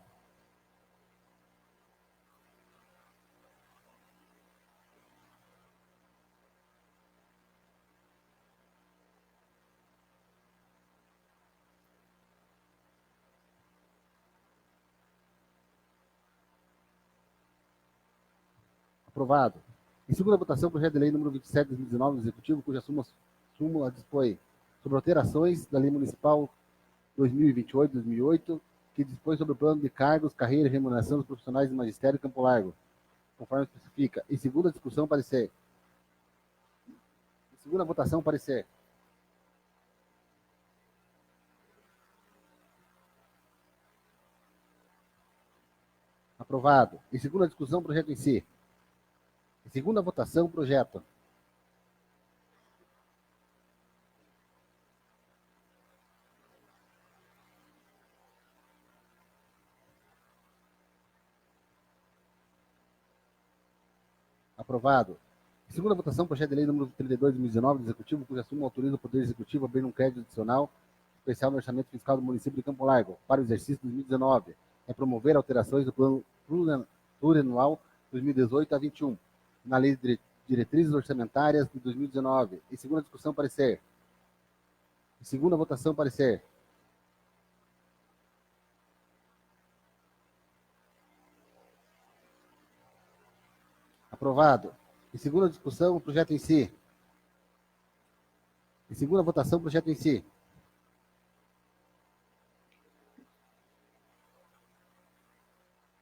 Aprovado. Em segunda votação, projeto de lei número 27 de 2019 do Executivo, cuja súmula dispõe sobre alterações da Lei Municipal 2028-2008, que dispõe sobre o plano de cargos, carreira e remuneração dos profissionais de magistério em Campo Largo, conforme especifica. Em segunda discussão, parecer. Em segunda votação, parecer. Aprovado. Em segunda discussão, projeto em si. Em segunda votação, projeto. Aprovado. Em segunda votação, projeto de lei número 32 de 2019 do Executivo, cuja súmula autoriza o Poder Executivo a abrir um crédito adicional especial no orçamento fiscal do município de Campo Largo para o exercício 2019. É promover alterações do plano plurianual 2018 a 21, na Lei de Diretrizes Orçamentárias de 2019. Em segunda discussão, parecer. Em segunda votação, parecer. Aprovado. Em segunda discussão, o projeto em si. Em segunda votação, o projeto em si.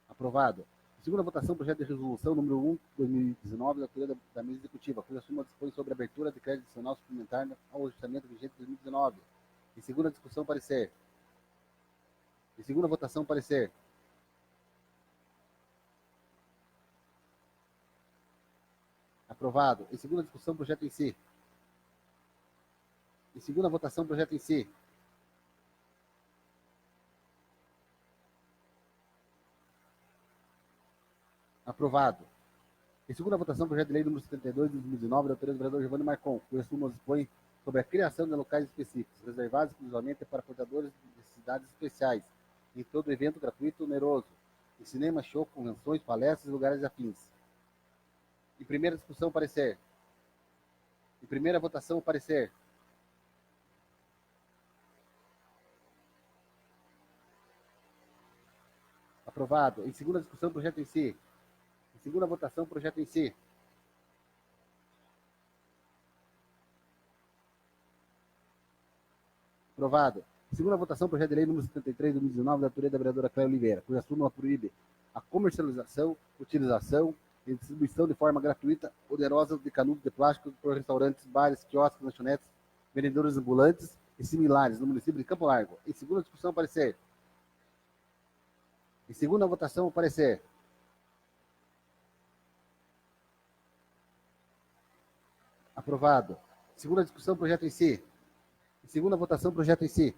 Aprovado. Em segunda votação, projeto de resolução número 1 de 2019 da autoria da mesa executiva, cuja súmula dispõe sobre a abertura de crédito adicional suplementar ao orçamento vigente de 2019. Em segunda discussão, parecer. Em segunda votação, parecer. Aprovado. Em segunda discussão, projeto em si. Em segunda votação, projeto em si. Aprovado. Em segunda votação, projeto de lei número 72 de 2019, da autoria do vereador Giovanni Marcon, cuja súmula dispõe sobre a criação de locais específicos, reservados exclusivamente para portadores de necessidades especiais, em todo evento gratuito e oneroso, em cinema, show, convenções, palestras e lugares afins. Em primeira discussão, parecer. Em primeira votação, parecer. Aprovado. Em segunda discussão, projeto em si. Em segunda votação, projeto em si. Aprovado. Em segunda votação, projeto de lei número 73 de 2019, da autoria da vereadora Cléia Oliveira, cuja súmula proíbe a comercialização, utilização e distribuição de forma gratuita, onerosa de canudos de plástico por restaurantes, bares, quiosques, lanchonetes, vendedores ambulantes e similares no município de Campo Largo. Em segunda discussão, parecer. Em segunda votação, parecer. Aprovado. Em segunda discussão, projeto em si. Em segunda votação, projeto em si.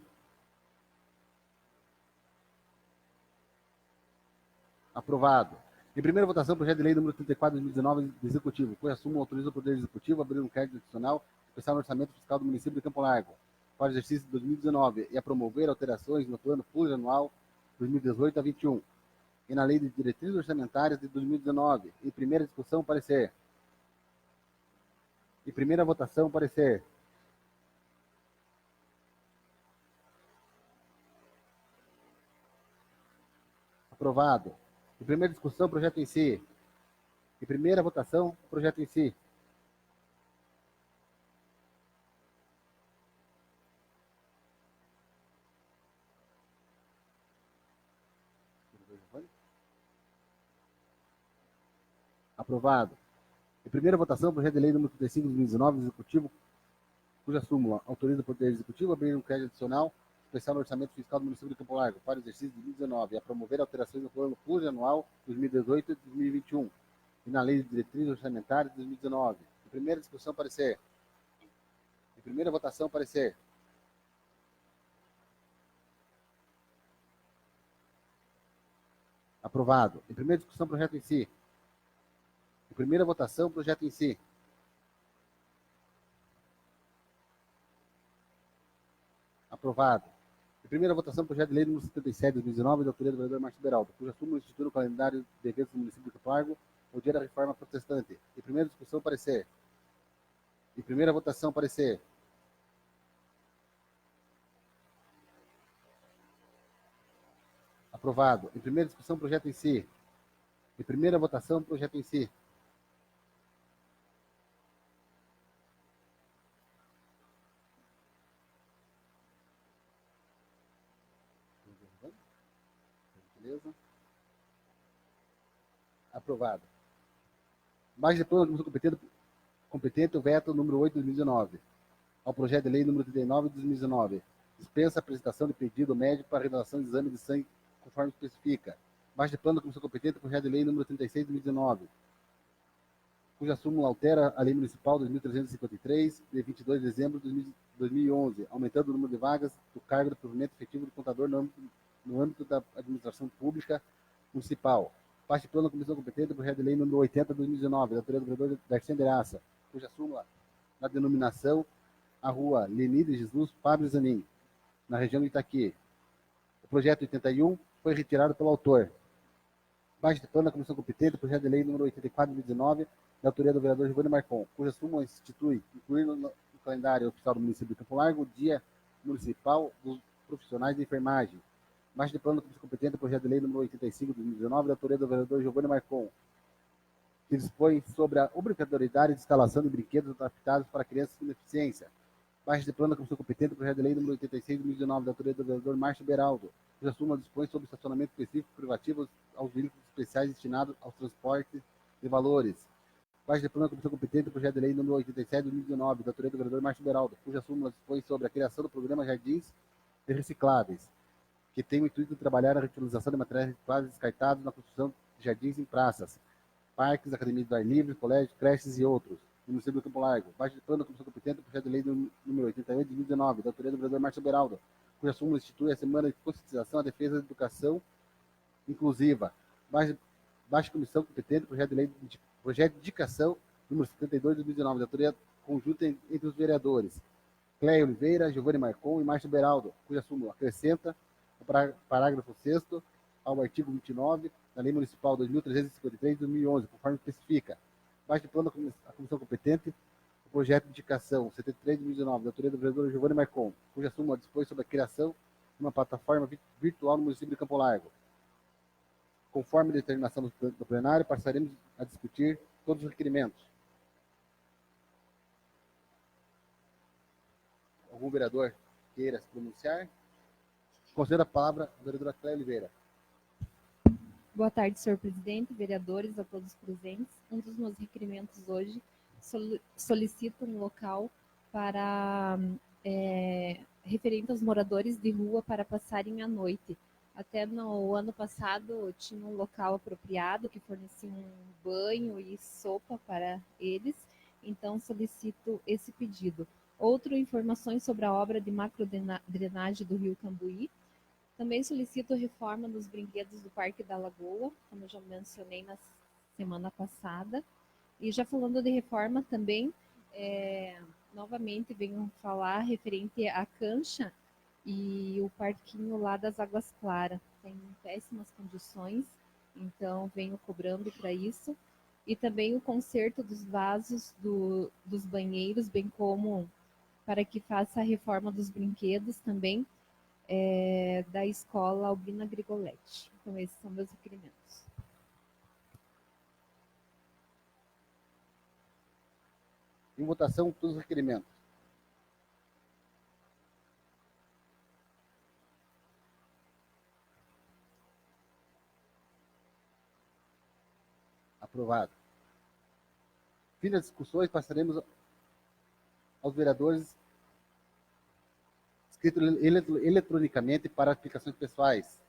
Aprovado. Em primeira votação, projeto de lei número 34 de 2019 do Executivo, cuja súmula autoriza o Poder Executivo a abrir um crédito adicional especial no orçamento fiscal do município de Campo Largo para o exercício de 2019 e a promover alterações no plano plurianual 2018 a 21 e na lei de diretrizes orçamentárias de 2019. Em primeira discussão, parecer. Em primeira votação, parecer. Aprovado. Em primeira discussão, projeto em si. Em primeira votação, projeto em si. Aprovado. Em primeira votação, projeto de lei número 35 de 2019, do Executivo, cuja súmula autoriza o Poder Executivo a abrir um crédito adicional especial no orçamento fiscal do município de Campo Largo para o exercício de 2019 e a promover alterações no plano plurianual 2018 e 2021 e na lei de diretrizes orçamentárias de 2019. Em primeira discussão, parecer. Em primeira votação, parecer. Aprovado. Em primeira discussão, projeto em si. Em primeira votação, projeto em si. Aprovado. Em primeira votação, projeto de lei número 77 de 2019, da autoria do vereador Márcio Beraldo, cuja súmula institui o calendário de eventos do município de Campo Largo, o dia da reforma protestante. Em primeira discussão, parecer. Em primeira votação, parecer. Aprovado. Em primeira discussão, projeto em si. Em primeira votação, projeto em si. Beleza? Aprovado. Mais depois, a comissão competente o veto número 8 de 2019 ao projeto de lei número 39 de 2019. Dispensa a apresentação de pedido médico para realização de exame de sangue conforme especifica. Mais de plano da comissão competente o projeto de lei número 36 de 2019, cuja súmula altera a lei municipal 2353 de 22 de dezembro de 2011, aumentando o número de vagas do cargo de provimento efetivo do contador no âmbito da administração pública municipal. Parte de plano da comissão competente do projeto de lei número 80 de 2019, da autoria do vereador Darcy Andreassa, cuja súmula na denominação a rua Lenide Jesus Fábio Zanin, na região de Itaqui. O projeto 81 foi retirado pelo autor. Parte de plano da comissão competente do projeto de lei número 84 de 2019, da autoria do vereador Giovanni Marcon, cuja súmula institui incluir no calendário oficial do município de Campo Largo o Dia Municipal dos Profissionais de Enfermagem. Mais de plano da comissão competente do projeto de lei número 85 de 2019, da autoria do vereador Giovanni Marcon, que dispõe sobre a obrigatoriedade de instalação de brinquedos adaptados para crianças com deficiência. Mais de plano da comissão competente do projeto de lei número 86 de 2019, da autoria do vereador Márcio Beraldo, cuja súmula dispõe sobre estacionamento específico privativo aos veículos especiais destinados aos transportes de valores. Mais de plano da comissão competente do projeto de lei número 87 de 2019, da autoria do vereador Márcio Beraldo, cuja súmula dispõe sobre a criação do programa Jardins de Recicláveis, que tem o intuito de trabalhar a reutilização de materiais recicláveis descartados na construção de jardins em praças, parques, academias do ar livre, colégios, creches e outros, no município do Campo Largo. Baixo de plano da comissão competente do projeto de lei número 88 de 2019, da autoria do vereador Márcio Beraldo, cuja súmula institui a Semana de Conscientização à Defesa da Educação Inclusiva. Baixa comissão competente do projeto de lei de projeto de indicação número 72 de 2019, da autoria conjunta entre os vereadores Cléia Oliveira, Giovanni Marcon e Márcio Beraldo, cuja súmula acrescenta o parágrafo 6º ao artigo 29 da Lei Municipal 2353 de 2011, conforme especifica. Baixo de plano da comissão competente o projeto de indicação 73 de 2019, da autoria do vereador Giovanni Marcon, cuja súmula dispõe sobre a criação de uma plataforma virtual no município de Campo Largo. conforme a determinação do plenário, passaremos a discutir todos os requerimentos. Algum vereador queira se pronunciar? Concedo a palavra à vereadora Cléia Oliveira. Boa tarde, senhor presidente, vereadores, a todos presentes. Um dos meus requerimentos hoje solicita um local para referente aos moradores de rua para passarem a noite. Até no ano passado tinha um local apropriado que fornecia um banho e sopa para eles, então solicito esse pedido. Outra informações sobre a obra de macrodrenagem do Rio Cambuí. Também solicito reforma dos brinquedos do Parque da Lagoa, como eu já mencionei na semana passada. E já falando de reforma também, novamente venho falar referente à cancha e o parquinho lá das Águas Claras. Tem péssimas condições, então venho cobrando para isso. E também o conserto dos vasos dos banheiros, bem como para que faça a reforma dos brinquedos também, da escola Albina Grigoletti. Então, esses são meus requerimentos. Em votação, todos os requerimentos. Aprovado. Fim das discussões, passaremos aos vereadores inscritos eletronicamente para aplicações pessoais.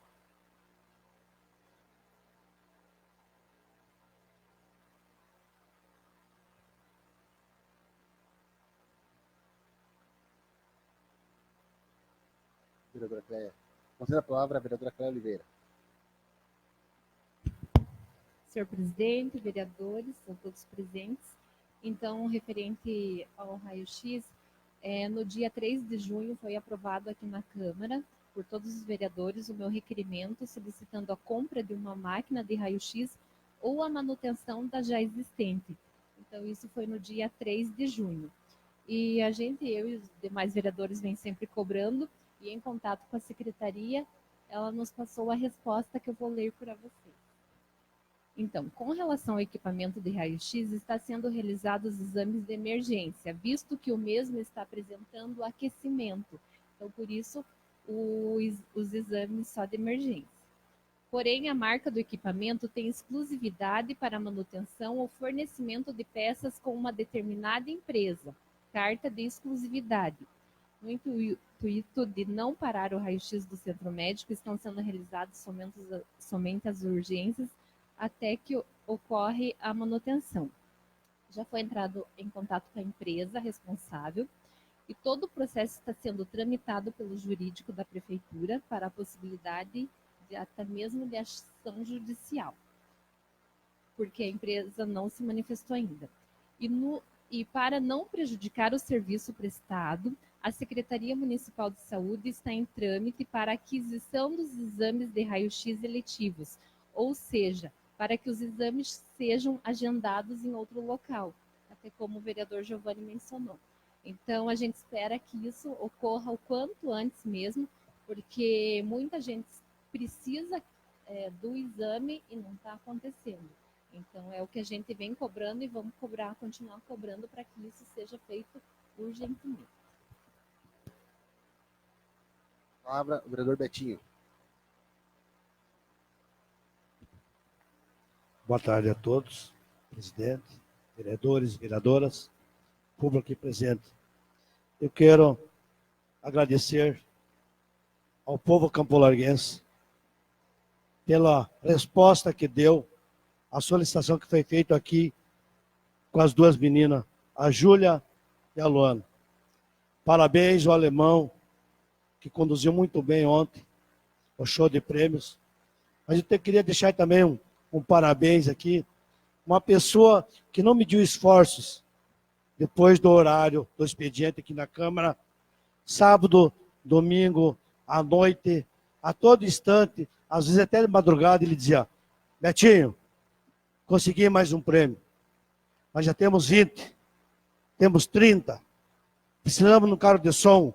Vereadora Cléia. Concedo a palavra à vereadora Cléia Oliveira. Senhor presidente, vereadores, são todos presentes. Então, referente ao raio-x, no dia 3 de junho foi aprovado aqui na Câmara, por todos os vereadores, o meu requerimento solicitando a compra de uma máquina de raio-x ou a manutenção da já existente. Então, isso foi no dia 3 de junho. E eu e os demais vereadores vêm sempre cobrando, e em contato com a secretaria, ela nos passou a resposta que eu vou ler para vocês. Então, com relação ao equipamento de raio-x, está sendo realizados exames de emergência, visto que o mesmo está apresentando aquecimento. Então, por isso, os exames só de emergência. Porém, a marca do equipamento tem exclusividade para manutenção ou fornecimento de peças com uma determinada empresa, carta de exclusividade. No intuito de não parar o raio-x do centro médico, estão sendo realizadas somente as urgências até que ocorre a manutenção. Já foi entrado em contato com a empresa responsável e todo o processo está sendo tramitado pelo jurídico da prefeitura para a possibilidade de até mesmo de ação judicial, porque a empresa não se manifestou ainda. E para não prejudicar o serviço prestado, a Secretaria Municipal de Saúde está em trâmite para a aquisição dos exames de raio-x eletivos, ou seja, para que os exames sejam agendados em outro local, até como o vereador Giovanni mencionou. Então, a gente espera que isso ocorra o quanto antes mesmo, porque muita gente precisa do exame e não está acontecendo. Então, é o que a gente vem cobrando e vamos continuar cobrando para que isso seja feito urgentemente. Palavra, o vereador Betinho. Boa tarde a todos, presidente, vereadores, vereadoras, público aqui presente. Eu quero agradecer ao povo campolarguense pela resposta que deu à solicitação que foi feita aqui com as duas meninas, a Júlia e a Luana. Parabéns ao alemão, que conduziu muito bem ontem o show de prêmios. Mas eu queria deixar também um parabéns aqui, uma pessoa que não mediu esforços depois do horário do expediente aqui na Câmara, sábado, domingo, à noite, a todo instante, às vezes até de madrugada, ele dizia: Betinho, consegui mais um prêmio, mas já temos 20, temos 30, precisamos de um carro de som,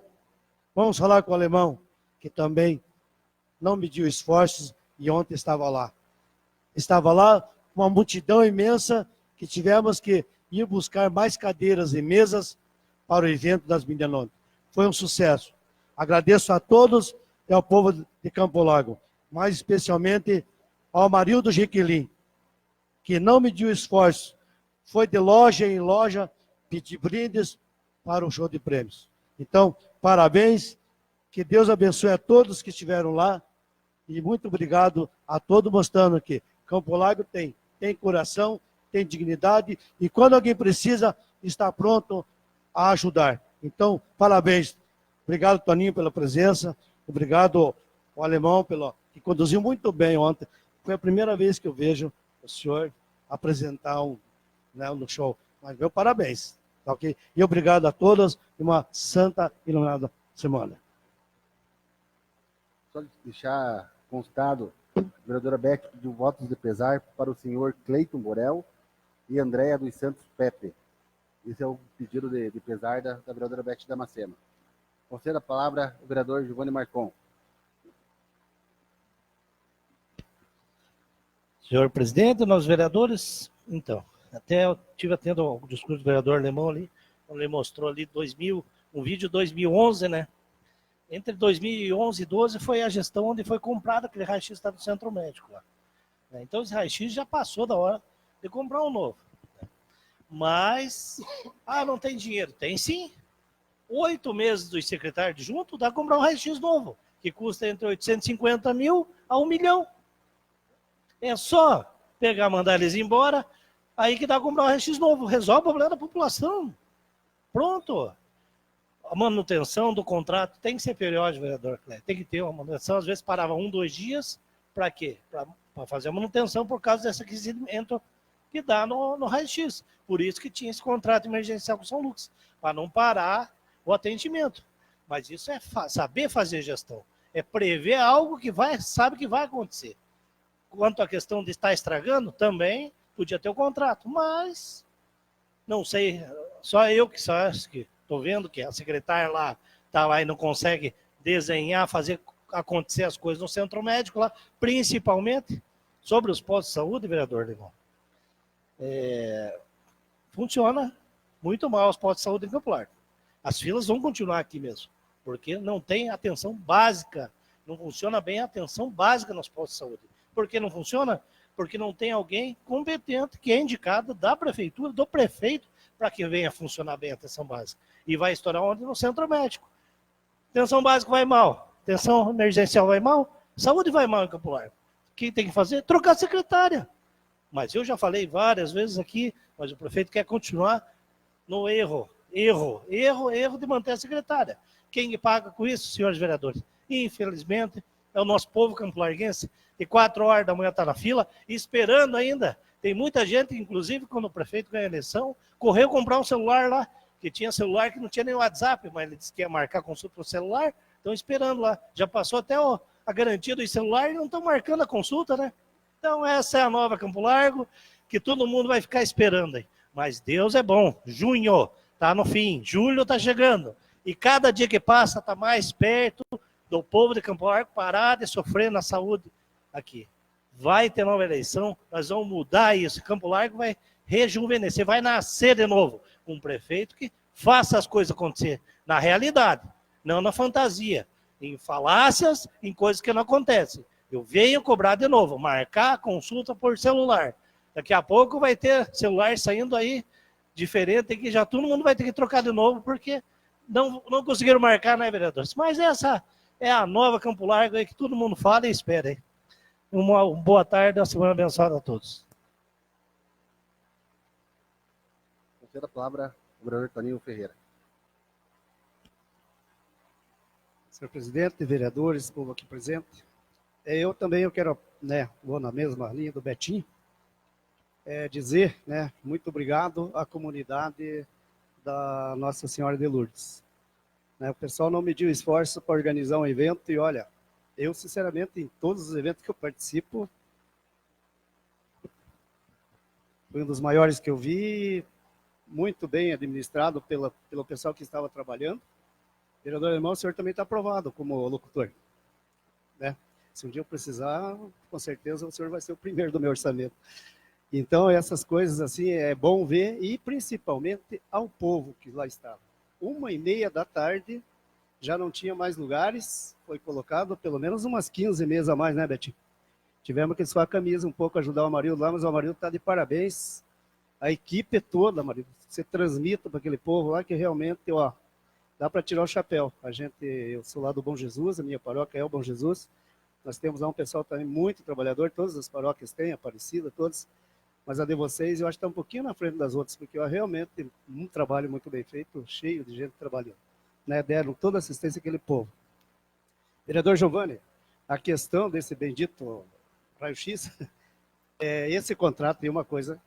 vamos falar com o alemão, que também não mediu esforços e ontem estava lá. estava lá, uma multidão imensa, que tivemos que ir buscar mais cadeiras e mesas para o evento das Meninas. Foi um sucesso. Agradeço a todos e ao povo de Campo Largo, mais especialmente ao Marildo Jequilim, que não mediu esforço, foi de loja em loja pedir brindes para o show de prêmios. Então, parabéns, que Deus abençoe a todos que estiveram lá e muito obrigado a todos, mostrando que Campo Largo tem coração, tem dignidade e quando alguém precisa, está pronto a ajudar. Então, parabéns. Obrigado, Toninho, pela presença. Obrigado ao Alemão, que conduziu muito bem ontem. Foi a primeira vez que eu vejo o senhor apresentar no show. Mas meu parabéns. Tá, okay? E obrigado a todos e uma santa e iluminada semana. Só deixar constado, a vereadora Beth pediu votos de pesar para o senhor Cleiton Borel e Andréia dos Santos Pepe. Esse é o pedido de pesar da vereadora Beth Damasceno. Concedo a palavra ao vereador Giovanni Marcon. Senhor presidente, nós vereadores, então, até eu estive atendo o discurso do vereador Alemão ali, ele mostrou ali um vídeo 2011, né? Entre 2011 e 2012 foi a gestão onde foi comprado aquele raio-x que está no centro médico lá. Então esse raio-x já passou da hora de comprar um novo. Mas, não tem dinheiro. Tem sim. 8 meses dos secretários junto dá para comprar um raio-x novo, que custa entre 850 mil a 1 milhão. É só pegar, mandar eles embora, aí que dá para comprar um raio-x novo. Resolve o problema da população. Pronto. A manutenção do contrato tem que ser periódica, vereador Cléber. Tem que ter uma manutenção. Às vezes parava 1, 2 dias. Para quê? Para fazer a manutenção por causa desse aquecimento que dá no raio-x. Por isso que tinha esse contrato emergencial com o São Lucas, para não parar o atendimento. Mas isso é saber fazer gestão. É prever algo que sabe que vai acontecer. Quanto à questão de estar estragando, também podia ter o contrato. Mas, não sei, só eu que estou vendo que a secretária lá está lá e não consegue desenhar, fazer acontecer as coisas no centro médico lá, principalmente sobre os postos de saúde, vereador Limão. Funciona muito mal os postos de saúde em Campo Largo. As filas vão continuar aqui mesmo, porque não tem atenção básica, não funciona bem a atenção básica nos postos de saúde. Por que não funciona? Porque não tem alguém competente que é indicado da prefeitura, do prefeito, para que venha funcionar bem a atenção básica. E vai estourar onde? No centro médico. Atenção básica vai mal, atenção emergencial vai mal, saúde vai mal em Campo Largo. O que tem que fazer? Trocar a secretária. Mas eu já falei várias vezes aqui, mas o prefeito quer continuar no erro de manter a secretária. Quem paga com isso, senhores vereadores? Infelizmente, é o nosso povo campolarguense, que 4 horas da manhã está na fila, esperando ainda. Tem muita gente, inclusive, quando o prefeito ganha a eleição, correu comprar um celular lá, que tinha celular que não tinha nem WhatsApp, mas ele disse que ia marcar consulta no celular, estão esperando lá. Já passou até a garantia do celular e não estão marcando a consulta, né? Então essa é a nova Campo Largo, que todo mundo vai ficar esperando aí. Mas Deus é bom. Junho está no fim, julho está chegando. E cada dia que passa está mais perto do povo de Campo Largo parar de sofrer na saúde aqui. Vai ter nova eleição, nós vamos mudar isso. Campo Largo vai rejuvenescer, vai nascer de novo. Um prefeito que faça as coisas acontecer na realidade, não na fantasia, em falácias, em coisas que não acontecem. Eu venho cobrar de novo, marcar a consulta por celular. Daqui a pouco vai ter celular saindo aí diferente, que já todo mundo vai ter que trocar de novo, porque não conseguiram marcar, né, vereadores? Mas essa é a nova Campo Largo aí que todo mundo fala e espera aí. Uma boa tarde, uma semana abençoada a todos. Concedo a palavra ao vereador Toninho Ferreira. Senhor presidente, vereadores, povo aqui presente, eu quero, vou na mesma linha do Betinho, dizer, muito obrigado à comunidade da Nossa Senhora de Lourdes. O pessoal não mediu esforço para organizar um evento e, olha, eu, sinceramente, em todos os eventos que eu participo, foi um dos maiores que eu vi, muito bem administrado pelo pessoal que estava trabalhando. Vereador Alemão, o senhor também está aprovado como locutor. Se um dia eu precisar, com certeza o senhor vai ser o primeiro do meu orçamento. Então, essas coisas assim é bom ver, e principalmente ao povo que lá estava. 1h30 da tarde, já não tinha mais lugares, foi colocado pelo menos umas 15 mesas a mais, né, Betinho? Tivemos que suar a camisa um pouco, ajudar o Amarildo lá, mas o Amarildo está de parabéns. A equipe toda, Amarildo, você transmita para aquele povo lá que realmente, ó, dá para tirar o chapéu. Eu sou lá do Bom Jesus, a minha paróquia é o Bom Jesus. Nós temos lá um pessoal também muito trabalhador, todas as paróquias têm, Aparecida, todas. Mas a de vocês, eu acho que está um pouquinho na frente das outras, porque realmente um trabalho muito bem feito, cheio de gente trabalhando. Né? Deram toda a assistência àquele povo. Vereador Giovanni, a questão desse bendito raio-x, esse contrato tem uma coisa,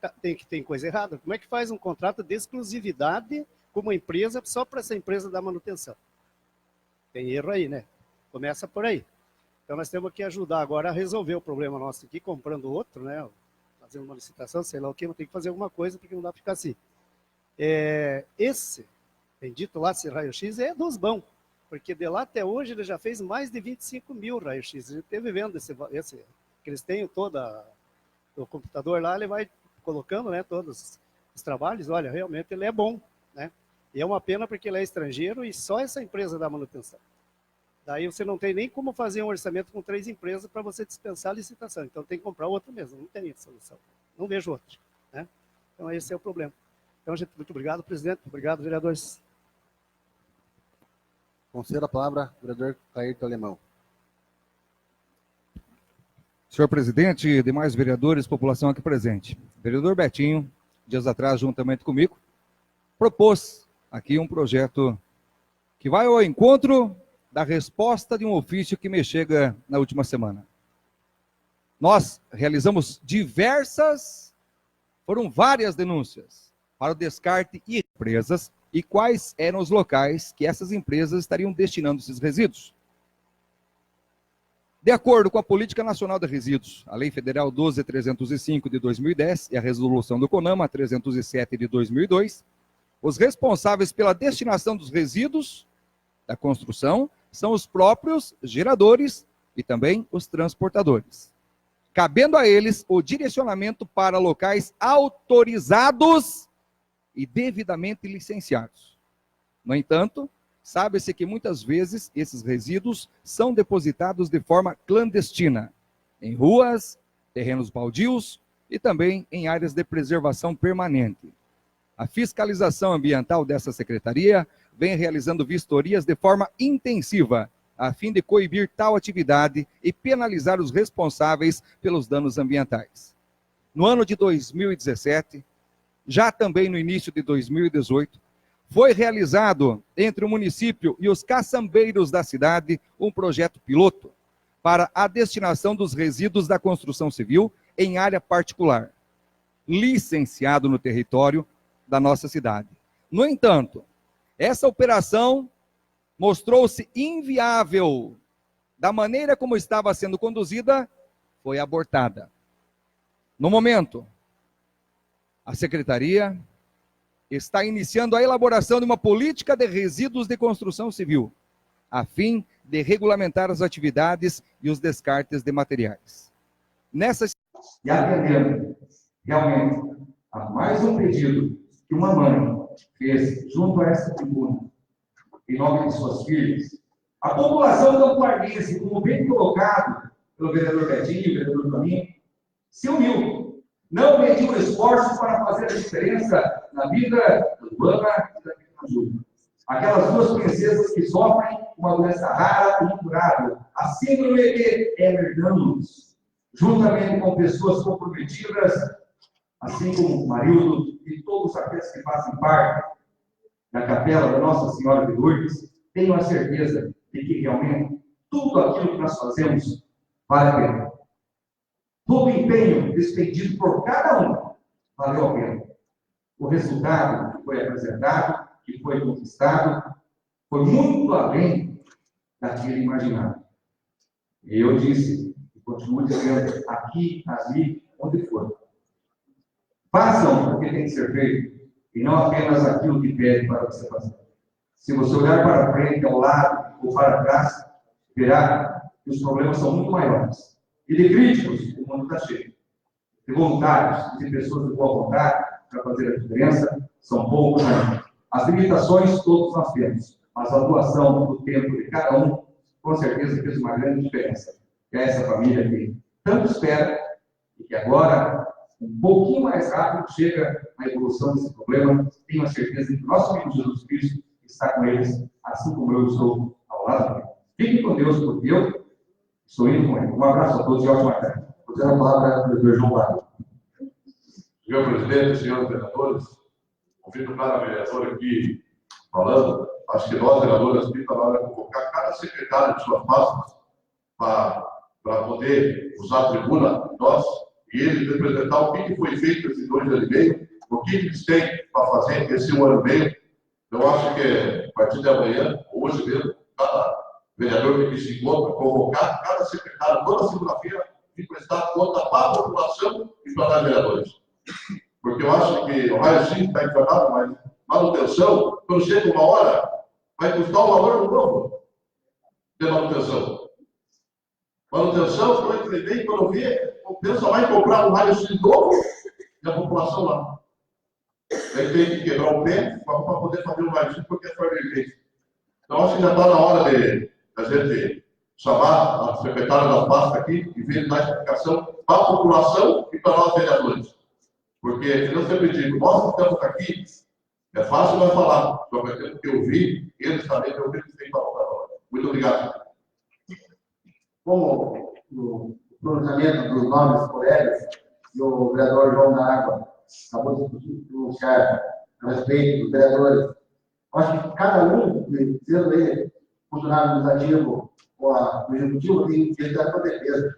tem coisa errada. Como é que faz um contrato de exclusividade com uma empresa só para essa empresa dar manutenção? Tem erro aí, né? Começa por aí. Então nós temos que ajudar agora a resolver o problema nosso aqui, comprando outro, né? Fazendo uma licitação, sei lá o que, mas tem que fazer alguma coisa, porque não dá para ficar assim. Esse bendito lá, esse raio-x, é dos bons, porque de lá até hoje ele já fez mais de 25 mil raio-x. A gente esteve vendo esse que eles têm o computador lá, ele vai colocando, né, todos os trabalhos. Olha, realmente ele é bom, né? E é uma pena porque ele é estrangeiro e só essa empresa dá manutenção. Daí você não tem nem como fazer um orçamento com 3 empresas para você dispensar a licitação. Então tem que comprar outro mesmo, não tem solução. Não vejo outro, né? Então esse é o problema. Então, gente, muito obrigado, presidente. Obrigado, vereadores. Concedo a palavra, vereador Caírton Alemão. Senhor presidente, demais vereadores, população aqui presente. Vereador Betinho, dias atrás, juntamente comigo, propôs aqui um projeto que vai ao encontro da resposta de um ofício que me chega na última semana. Nós realizamos foram várias denúncias para o descarte de empresas e quais eram os locais que essas empresas estariam destinando esses resíduos. De acordo com a Política Nacional de Resíduos, a Lei Federal 12.305 de 2010 e a Resolução do CONAMA 307 de 2002, os responsáveis pela destinação dos resíduos da construção são os próprios geradores e também os transportadores, cabendo a eles o direcionamento para locais autorizados e devidamente licenciados. No entanto, sabe-se que muitas vezes esses resíduos são depositados de forma clandestina, em ruas, terrenos baldios e também em áreas de preservação permanente. A fiscalização ambiental dessa secretaria vem realizando vistorias de forma intensiva, a fim de coibir tal atividade e penalizar os responsáveis pelos danos ambientais. No ano de 2017, já também no início de 2018, foi realizado entre o município e os caçambeiros da cidade um projeto piloto para a destinação dos resíduos da construção civil em área particular, licenciado no território da nossa cidade. No entanto, essa operação mostrou-se inviável. Da maneira como estava sendo conduzida, foi abortada. No momento, a secretaria está iniciando a elaboração de uma política de resíduos de construção civil, a fim de regulamentar as atividades e os descartes de materiais. E atendendo realmente a mais um pedido que uma mãe fez junto a essa tribuna, em nome de suas filhas, a população campoardense, como bem colocado pelo vereador Betinho e o vereador Toninho, se uniu. Não mediu esforços para fazer a diferença na vida da Luana e da Pikachu. Aquelas duas princesas que sofrem uma doença rara e incurável, a síndrome de Ehlers-Danlos, juntamente com pessoas comprometidas, assim como o Marildo e todos aqueles que fazem parte da capela da Nossa Senhora de Lourdes, tenho a certeza de que realmente tudo aquilo que nós fazemos vale a pena. Todo o empenho despendido por cada um valeu a pena. O resultado que foi apresentado, que foi conquistado, foi muito além daquele imaginado. E eu disse, e continuo dizendo, aqui, ali, onde for. Façam o que tem que ser feito, e não apenas aquilo que pede para você fazer. Se você olhar para frente, ao lado ou para trás, verá que os problemas são muito maiores. E de críticos, o mundo está cheio. De voluntários, de pessoas de boa vontade para fazer a diferença, são poucos ainda. As limitações todos nós temos, mas a doação do tempo de cada um, com certeza fez uma grande diferença. E é essa família que tanto espera e que agora, um pouquinho mais rápido, chega na evolução desse problema. Tenho a certeza que o nosso amigo Jesus Cristo está com eles, assim como eu estou ao lado dele. Fiquem com Deus, porque eu estou indo com ele. Um abraço a todos e ótima tarde. Vou dar a palavra para o Dr. João Barro. Senhor presidente, senhores vereadores, ouvindo cada vereador aqui falando, acho que nós, vereadores, aqui, está na hora de convocar cada secretário de suas pastas para poder usar a tribuna, nós, e eles representar o que foi feito esses 2 anos e meio, o que eles têm para fazer esse 1 ano e meio. Eu acho que a partir de amanhã, hoje mesmo, cada vereador que aqui se encontra, convocar cada secretário toda segunda-feira e prestar conta para a população e para os vereadores. Porque eu acho que o raio-x está encanado, mas manutenção, quando chega uma hora, vai custar um valor novo de manutenção. Manutenção, quando eu entrei, quando eu vi, pensa lá em comprar um raio-x novo e a população lá. Aí tem que quebrar o pé para poder fazer um raio-x, porque é for emergência. Então, acho que já está na hora de a gente chamar a secretária das pastas aqui e ver dar explicação para a população e para nós vereadores. Porque, eu sempre digo, nós que estamos aqui, é fácil nós falar, só que temos que ouvir, eles também têm o que eles têm para falar. Muito obrigado. Como o pronunciamento dos nobres colegas, e o vereador João da Água acabou de pronunciar a respeito dos vereadores, acho que cada um, sendo ele funcionário administrativo ou do executivo, tem que ter a sua defesa.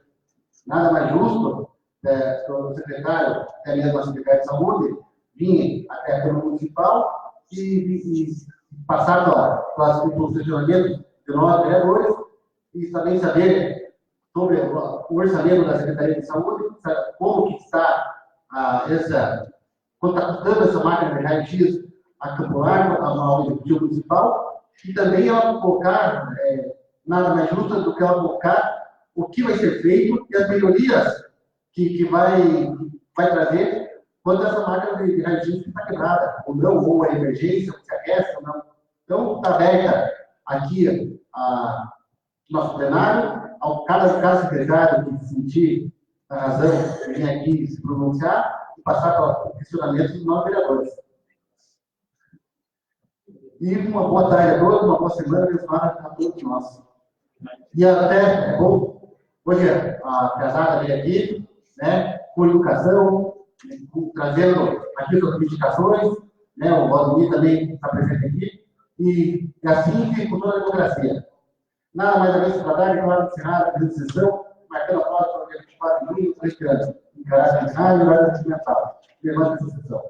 Nada mais justo o secretário, até mesmo a secretária de saúde, vir até a Câmara Municipal e passar pelos funcionamentos de nós, vereadores, e também saber sobre o orçamento da Secretaria de Saúde, como que está quanto está custando essa máquina de raio-x a Campo Largo, ao Executivo Municipal, e também ela colocar, nada mais justo do que ela colocar o que vai ser feito e as melhorias que vai trazer quando essa máquina de raio-x está quebrada, ou não, ou a emergência, ou se aquece, ou não. Então, está aberta aqui a nosso plenário, ao cada secretário que sentir a razão de vir aqui se pronunciar e passar para o questionamento dos nossos vereadores. E uma boa tarde a todos, uma boa semana abençoada a todos nós. E até é bom, hoje a casada veio aqui, né, com educação, trazendo aqui as reivindicações, né, o Valdemir também está presente aqui, e assim que com toda a democracia. Nada mais a ver se tratar, declaro encerrada a presente sessão, marcando a pauta para o dia 24 de junho, 3 anos, em caráter ordinário e horário regimental. Levanta essa sessão.